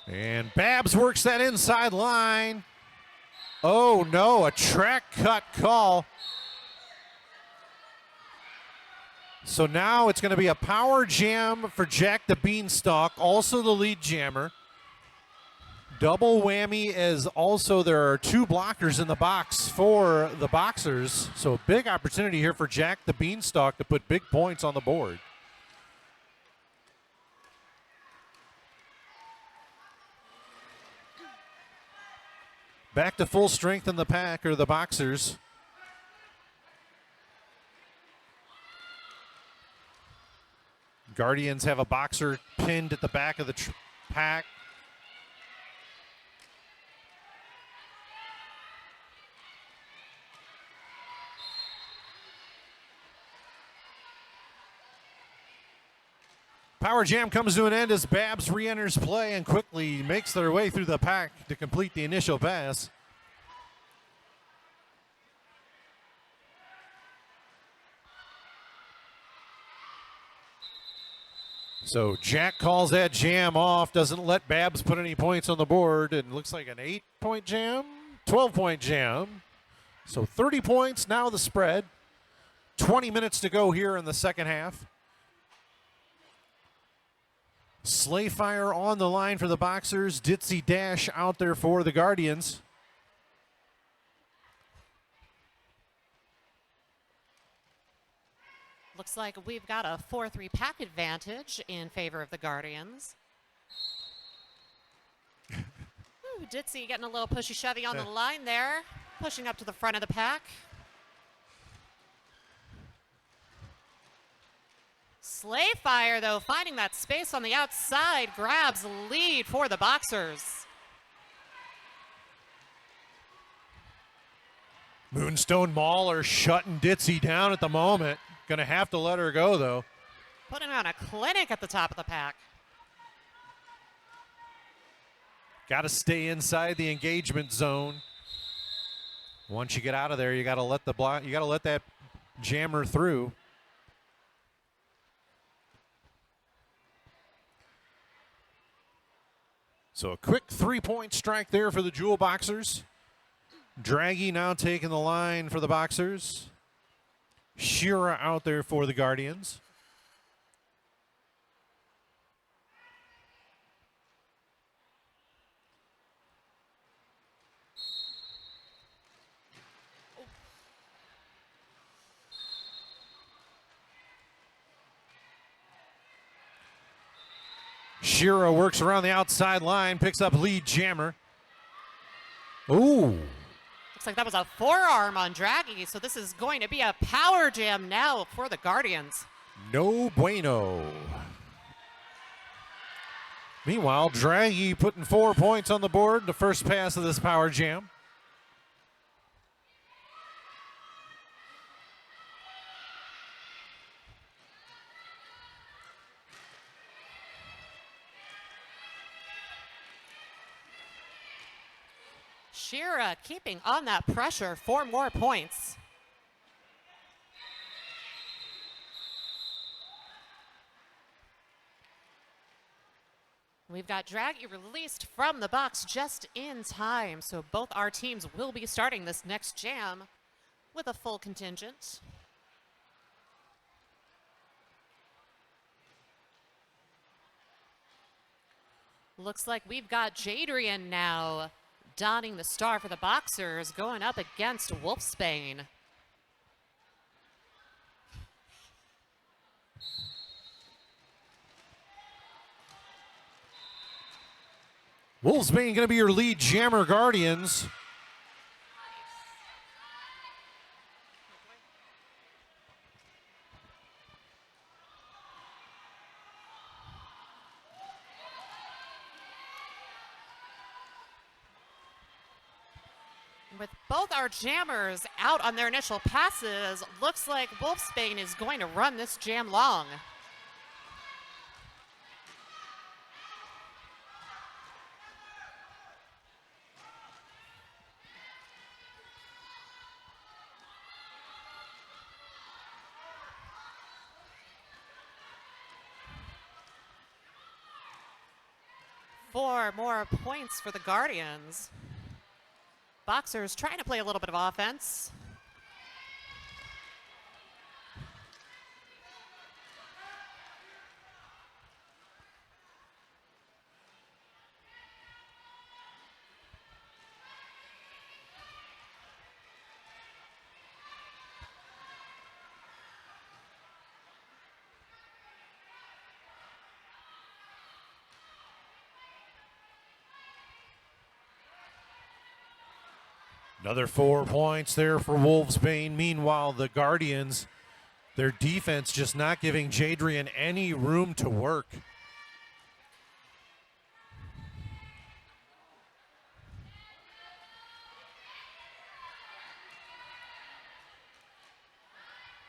Speaker 1: And Babs works that inside line. Oh no, a track cut call. So now it's going to be a power jam for Jack the Beanstalk, also the lead jammer. Double whammy, as also there are two blockers in the box for the Boxers. So big opportunity here for Jack the Beanstalk to put big points on the board. Back to full strength in the pack are the Boxers. Guardians have a Boxer pinned at the back of the pack. Power Jam comes to an end as Babs re-enters play and quickly makes their way through the pack to complete the initial pass. So Jack calls that jam off, doesn't let Babs put any points on the board, and looks like an 8-point jam, 12-point jam. So 30 points, now the spread. 20 minutes to go here in the second half. Slayfire on the line for the Boxers. Ditzy Dash out there for the Guardians.
Speaker 2: Looks like we've got a 4-3 pack advantage in favor of the Guardians. Ooh, Ditzy getting a little pushy-shovey on the line there, pushing up to the front of the pack. Slayfire, though, finding that space on the outside, grabs lead for the Boxers.
Speaker 1: Moonstone Mauler shutting Ditzy down at the moment. Gonna have to let her go, though.
Speaker 2: Putting on a clinic at the top of the pack.
Speaker 1: Got to stay inside the engagement zone. Once you get out of there, you got to let that jammer through. So a quick 3-point strike there for the Jewel Boxers. Draghi now taking the line for the Boxers. Shira out there for the Guardians. Shira works around the outside line, picks up lead jammer. Ooh.
Speaker 2: Looks like that was a forearm on Draghi, so this is going to be a power jam now for the Guardians.
Speaker 1: No bueno. Meanwhile, Draghi putting 4 points on the board, the first pass of this power jam.
Speaker 2: Shira keeping on that pressure, 4 more points. We've got Draghi released from the box just in time, so both our teams will be starting this next jam with a full contingent. Looks like we've got Jadrian now donning the star for the Boxers, going up against Wolfsbane.
Speaker 1: Wolfsbane going to be your lead jammer, Guardians.
Speaker 2: With both our jammers out on their initial passes, looks like Wolfsbane is going to run this jam long. Four more points for the Guardians. Boxers trying to play a little bit of offense.
Speaker 1: Another 4 points there for Wolfsbane. Meanwhile, the Guardians, their defense just not giving Jadrian any room to work.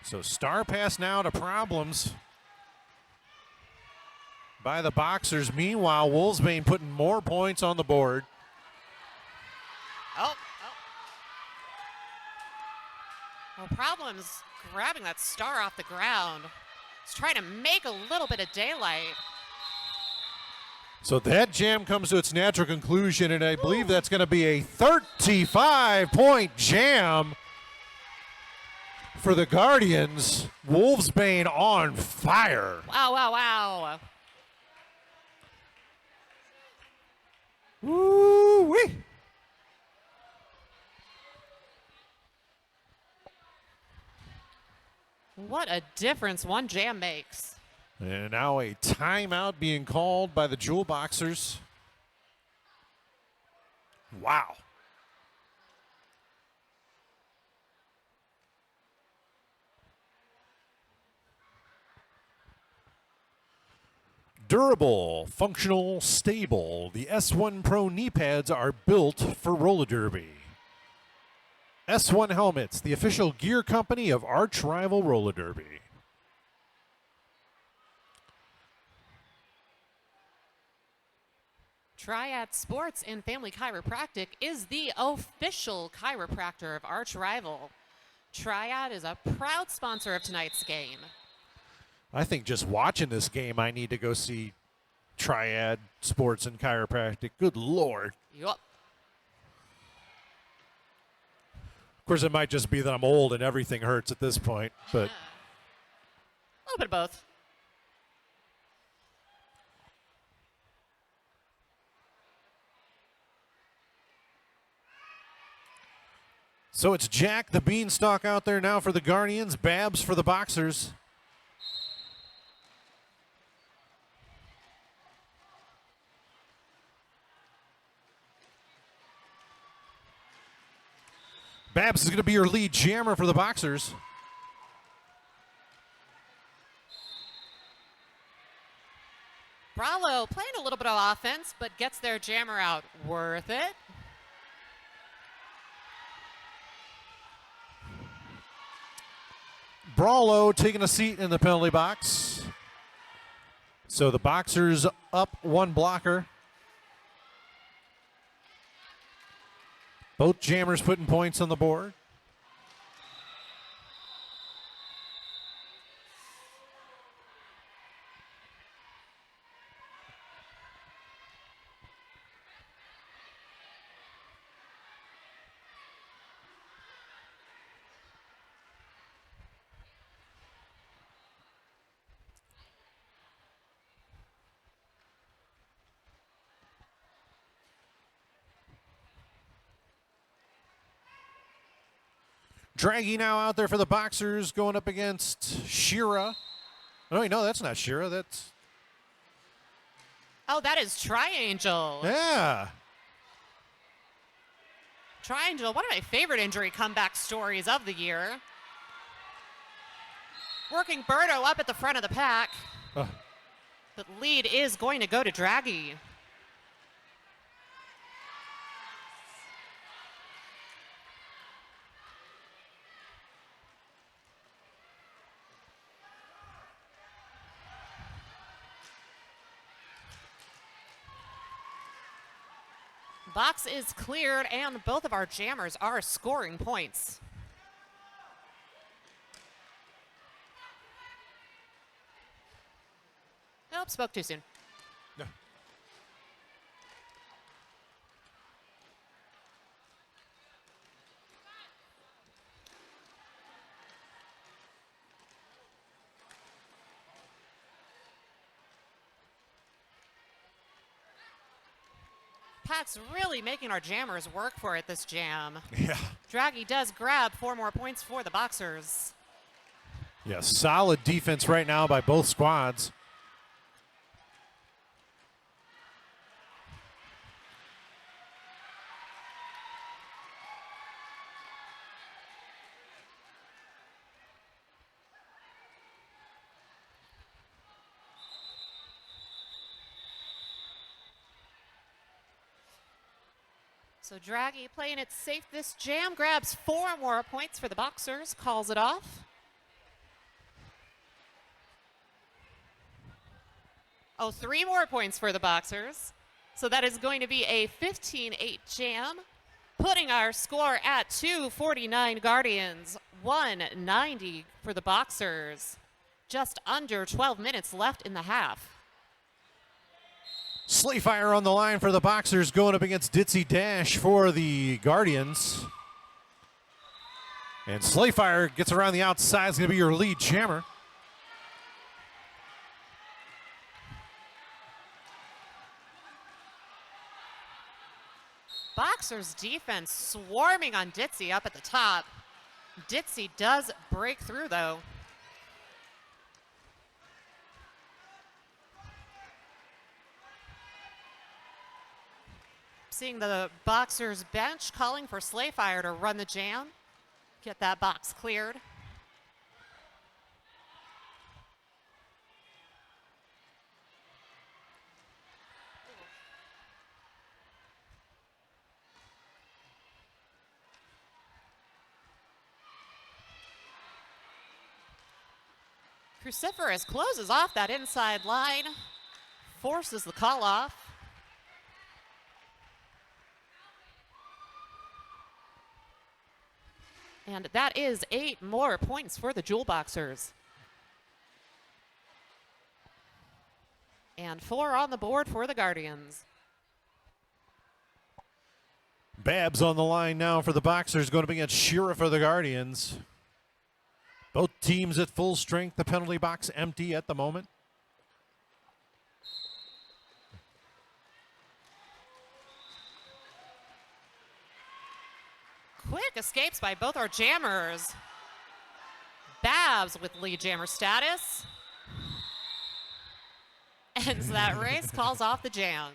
Speaker 1: So star pass now to problems by the Boxers. Meanwhile, Wolfsbane putting more points on the board.
Speaker 2: Oh. Well, problems grabbing that star off the ground. He's trying to make a little bit of daylight.
Speaker 1: So that jam comes to its natural conclusion, and I believe that's going to be a 35-point jam for the Guardians. Wolfsbane on fire.
Speaker 2: Wow, wow, wow.
Speaker 1: Woo-wee.
Speaker 2: What a difference one jam makes.
Speaker 1: And now a timeout being called by the Jewel Boxers. Wow. Durable, functional, stable. The S1 Pro knee pads are built for roller derby. S1 Helmets, the official gear company of arch rival roller derby.
Speaker 2: Triad Sports and Family Chiropractic is the official chiropractor of Arch Rival. Triad is a proud sponsor of tonight's game.
Speaker 1: I think just watching this game, I need to go see Triad Sports and Chiropractic. Good Lord.
Speaker 2: Yup.
Speaker 1: Of course, it might just be that I'm old and everything hurts at this point, but
Speaker 2: A little bit of both.
Speaker 1: so it's Jack the Beanstalk out there now for the Guardians, Babs for the Boxers. Babs is going to be your lead jammer for the Boxers.
Speaker 2: Bravo playing a little bit of offense, but gets their jammer out. Worth it.
Speaker 1: Brawlo taking a seat in the penalty box. So the Boxers up one blocker. Both jammers putting points on the board. Draggy now out there for the Boxers, going up against Shira. Oh, wait, no, that's not Shira. That's...
Speaker 2: Oh, that is Triangel.
Speaker 1: Yeah.
Speaker 2: Triangel, one of my favorite injury comeback stories of the year. Working Berto up at the front of the pack.
Speaker 1: Oh.
Speaker 2: The lead is going to go to Draggy. Box is cleared, and both of our jammers are scoring points. Nope, spoke too soon.
Speaker 1: No.
Speaker 2: Pat's really making our jammers work for it this jam.
Speaker 1: Yeah.
Speaker 2: Draggy does grab 4 more points for the Boxers.
Speaker 1: Yeah, solid defense right now by both squads.
Speaker 2: So Draghi playing it safe. This jam grabs 4 more points for the Boxers, calls it off. Oh, 3 more points for the Boxers. So that is going to be a 15-8 jam, putting our score at 249 Guardians, 190 for the Boxers. Just under 12 minutes left in the half.
Speaker 1: Slayfire on the line for the Boxers, going up against Ditzy Dash for the Guardians. And Slayfire gets around the outside, is going to be your lead jammer.
Speaker 2: Boxers defense swarming on Ditzy up at the top. Ditzy does break through though. Seeing the Boxers bench calling for Slayfire to run the jam, get that box cleared. Cruciferous closes off that inside line, forces the call off. And that is 8 more points for the Jewel Boxers. And 4 on the board for the Guardians.
Speaker 1: Babs on the line now for the Boxers, going up against Shira for the Guardians. Both teams at full strength, the penalty box empty at the moment.
Speaker 2: Quick escapes by both our jammers. Babs with lead jammer status. Ends that race, calls off the jam.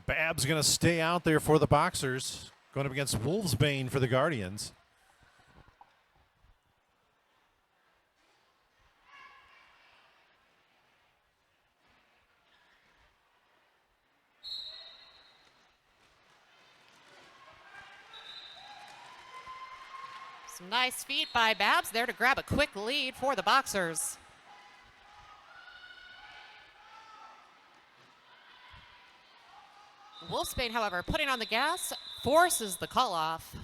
Speaker 1: Babs going to stay out there for the Boxers, going up against Wolfsbane for the Guardians.
Speaker 2: Some nice feet by Babs there to grab a quick lead for the Boxers. Wolfsbane, however, putting on the gas, forces the call off.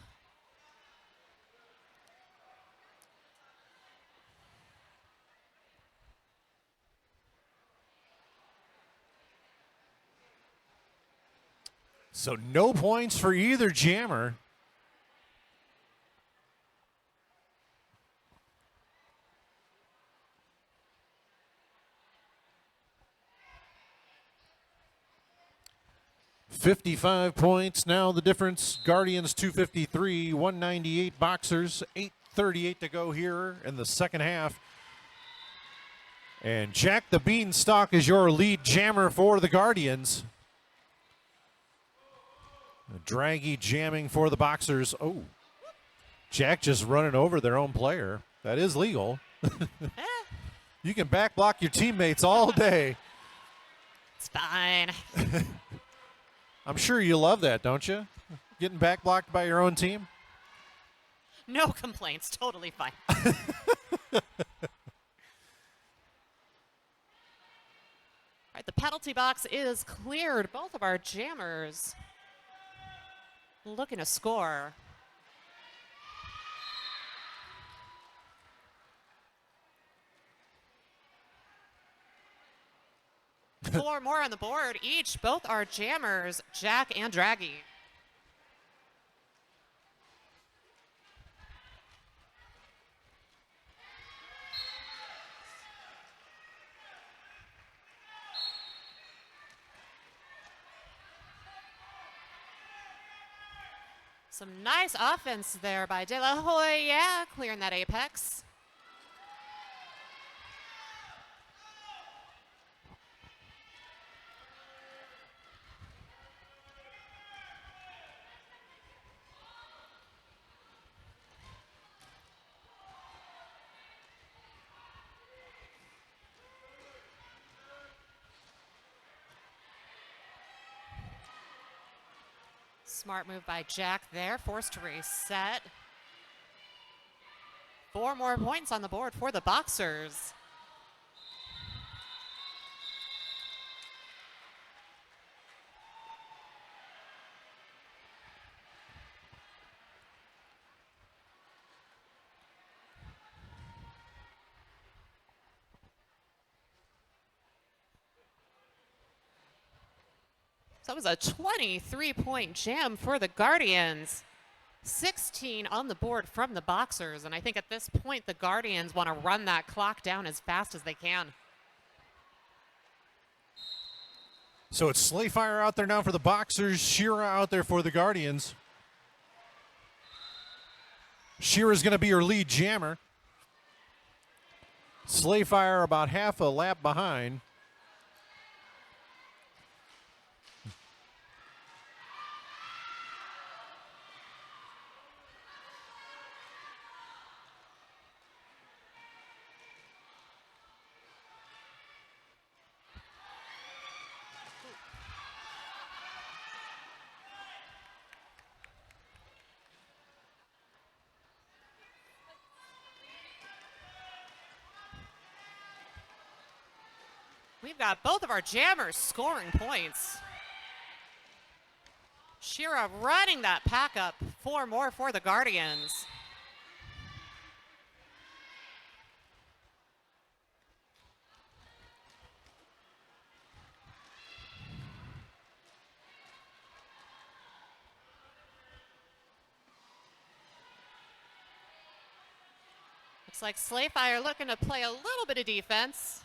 Speaker 1: So no points for either jammer. $55 points. Now the difference, Guardians 253, 198 Boxers, 8:38 to go here in the second half. And Jack the Beanstalk is your lead jammer for the Guardians. Draghi jamming for the Boxers. Oh, Jack just running over their own player. That is legal. You can back block your teammates all day.
Speaker 2: It's fine.
Speaker 1: I'm sure you love that, don't you? Getting back blocked by your own team?
Speaker 2: No complaints, totally fine. All right, the penalty box is cleared. Both of our jammers looking to score. Four more on the board each. Both our jammers, Jack and Draghi. Some nice offense there by De La Hoya, clearing that apex. Smart move by Jack there, forced to reset. 4 more points on the board for the Boxers. So that was a 23-point jam for the Guardians. 16 on the board from the Boxers, and I think at this point the Guardians want to run that clock down as fast as they can.
Speaker 1: So it's Slayfire out there now for the Boxers, Shira out there for the Guardians. Shira's going to be your lead jammer. Slayfire about half a lap behind.
Speaker 2: We've got both of our jammers scoring points. Shira running that pack up. 4 more for the Guardians. Looks like Slayfire looking to play a little bit of defense.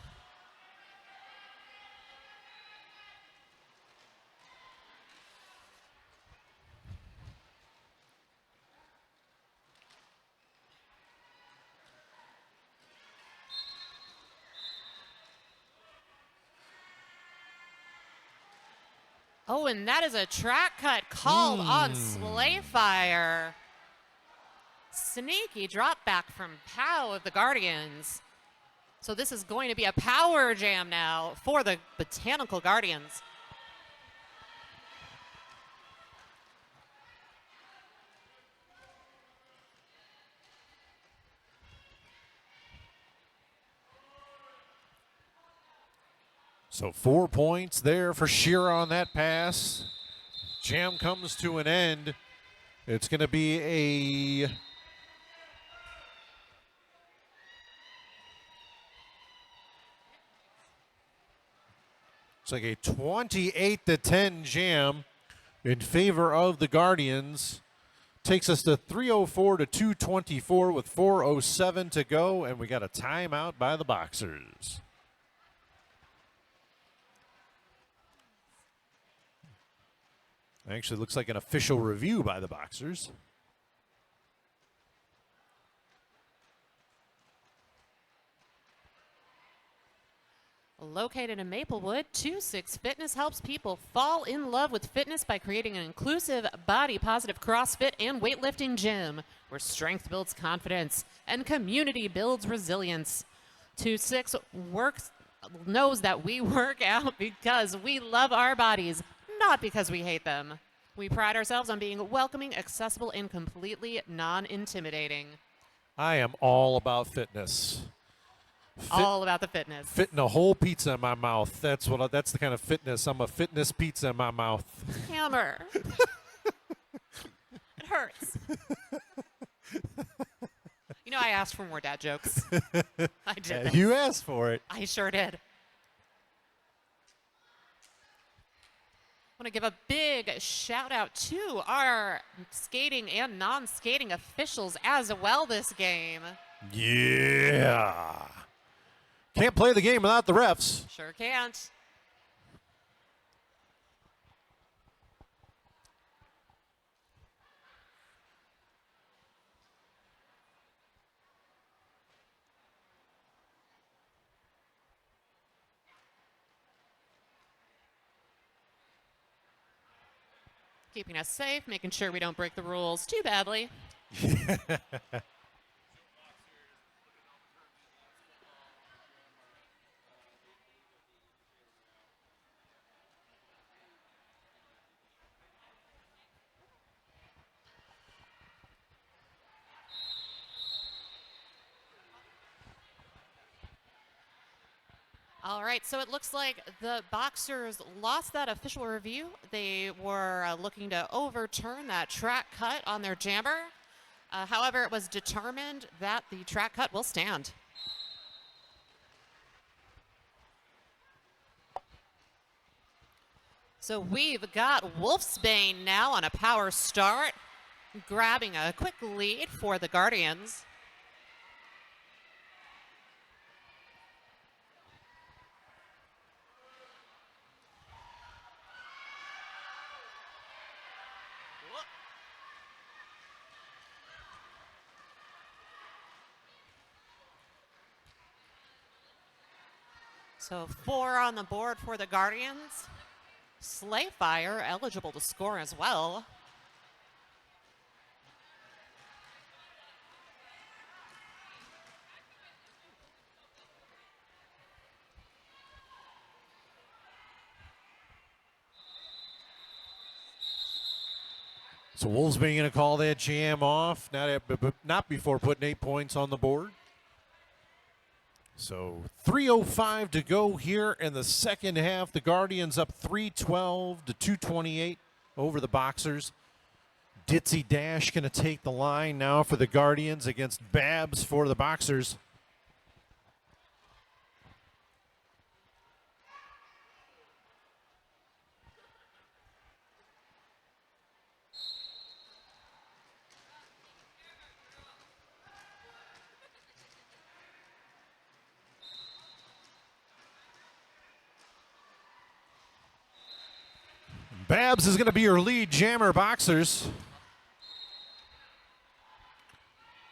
Speaker 2: Oh, and that is a track cut called on Slayfire. Sneaky drop back from Pow of the Guardians. So this is going to be a power jam now for the Botanical Guardians.
Speaker 1: So 4 points there for Shira on that pass. Jam comes to an end. It's going to be a it's like a 28-10 jam in favor of the Guardians. Takes us to 304 to 224 with 4:07 to go, and we got a timeout by the Boxers. Actually looks like an official review by the Boxers.
Speaker 2: Located in Maplewood, 26 Fitness helps people fall in love with fitness by creating an inclusive, body-positive CrossFit and weightlifting gym where strength builds confidence and community builds resilience. 26 knows that we work out because we love our bodies, not because we hate them. We pride ourselves on being welcoming, accessible, and completely non-intimidating.
Speaker 1: I am all about fitness.
Speaker 2: All about the fitness.
Speaker 1: Fitting a whole pizza in my mouth. That's the kind of fitness. I'm a fitness pizza in my mouth.
Speaker 2: Hammer. It hurts. You know, I asked for more dad jokes. I did.
Speaker 1: You asked for it.
Speaker 2: I sure did. I want to give a big shout out to our skating and non-skating officials as well this game.
Speaker 1: Yeah. Can't play the game without the refs.
Speaker 2: Sure can't. Keeping us safe, making sure we don't break the rules too badly. All right, so it looks like the Boxers lost that official review. They were looking to overturn that track cut on their jammer. However, it was determined that the track cut will stand. So we've got Wolfsbane now on a power start, grabbing a quick lead for the Guardians. So 4 on the board for the Guardians. Slayfire eligible to score as well.
Speaker 1: So Wolves being going to call that jam off, not before putting 8 points on the board. So 3:05 to go here in the second half. The Guardians up 312 to 228 over the Boxers. Ditzy Dash going to take the line now for the Guardians against Babs for the Boxers. Babs is going to be your lead jammer, Boxers.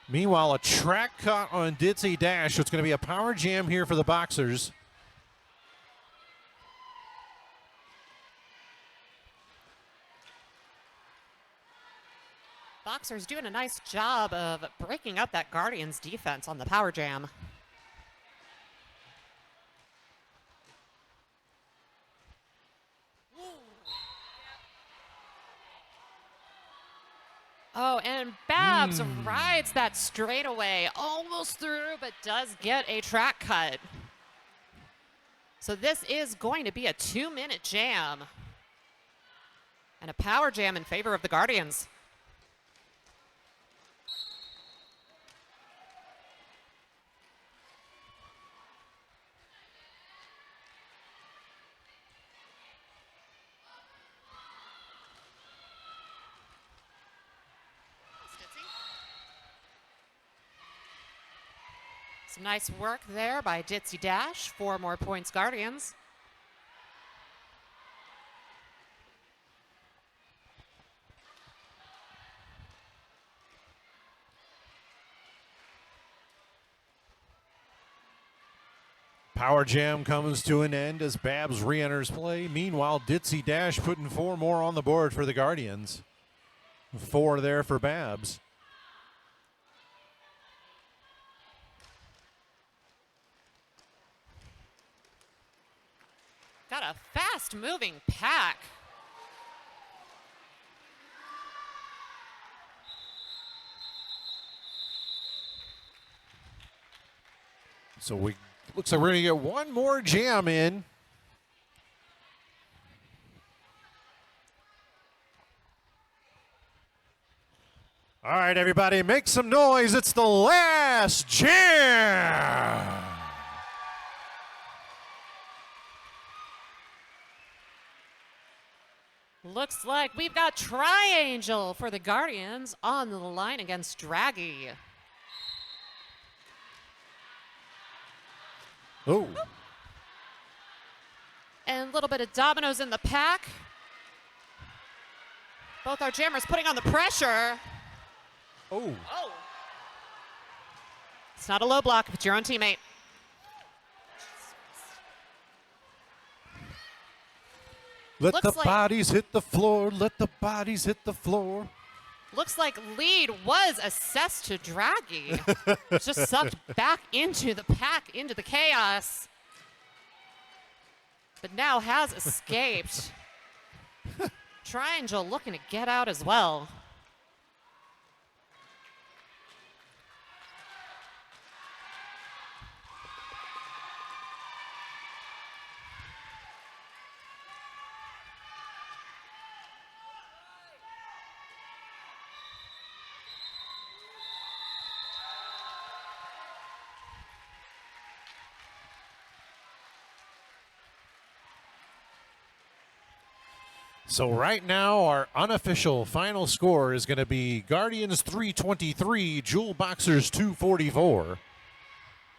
Speaker 1: Meanwhile, a track cut on Ditzy Dash, so it's going to be a power jam here for the Boxers.
Speaker 2: Boxers doing a nice job of breaking up that Guardians defense on the power jam. Oh, and Babs rides that straightaway, almost through, but does get a track cut. So this is going to be a 2-minute jam. And a power jam in favor of the Guardians. Some nice work there by Ditzy Dash. 4 more points, Guardians.
Speaker 1: Power jam comes to an end as Babs re-enters play. Meanwhile, Ditzy Dash putting 4 more on the board for the Guardians. 4 there for Babs.
Speaker 2: Got a fast-moving pack.
Speaker 1: So looks like we're going to get one more jam in. All right, everybody, make some noise. It's the last jam.
Speaker 2: Looks like we've got Triangel for the Guardians on the line against Draggy.
Speaker 1: Oh.
Speaker 2: And a little bit of dominoes in the pack. Both our jammers putting on the pressure.
Speaker 1: Oh.
Speaker 2: Oh. It's not a low block if it's your own teammate.
Speaker 1: Let
Speaker 2: Looks
Speaker 1: the
Speaker 2: like-
Speaker 1: bodies hit the floor. Let the bodies hit the floor.
Speaker 2: Looks like lead was assessed to Draggy. Just sucked back into the pack, into the chaos. But now has escaped. Triangel looking to get out as well.
Speaker 1: So right now, our unofficial final score is going to be Guardians 323, Jewel Boxers 244.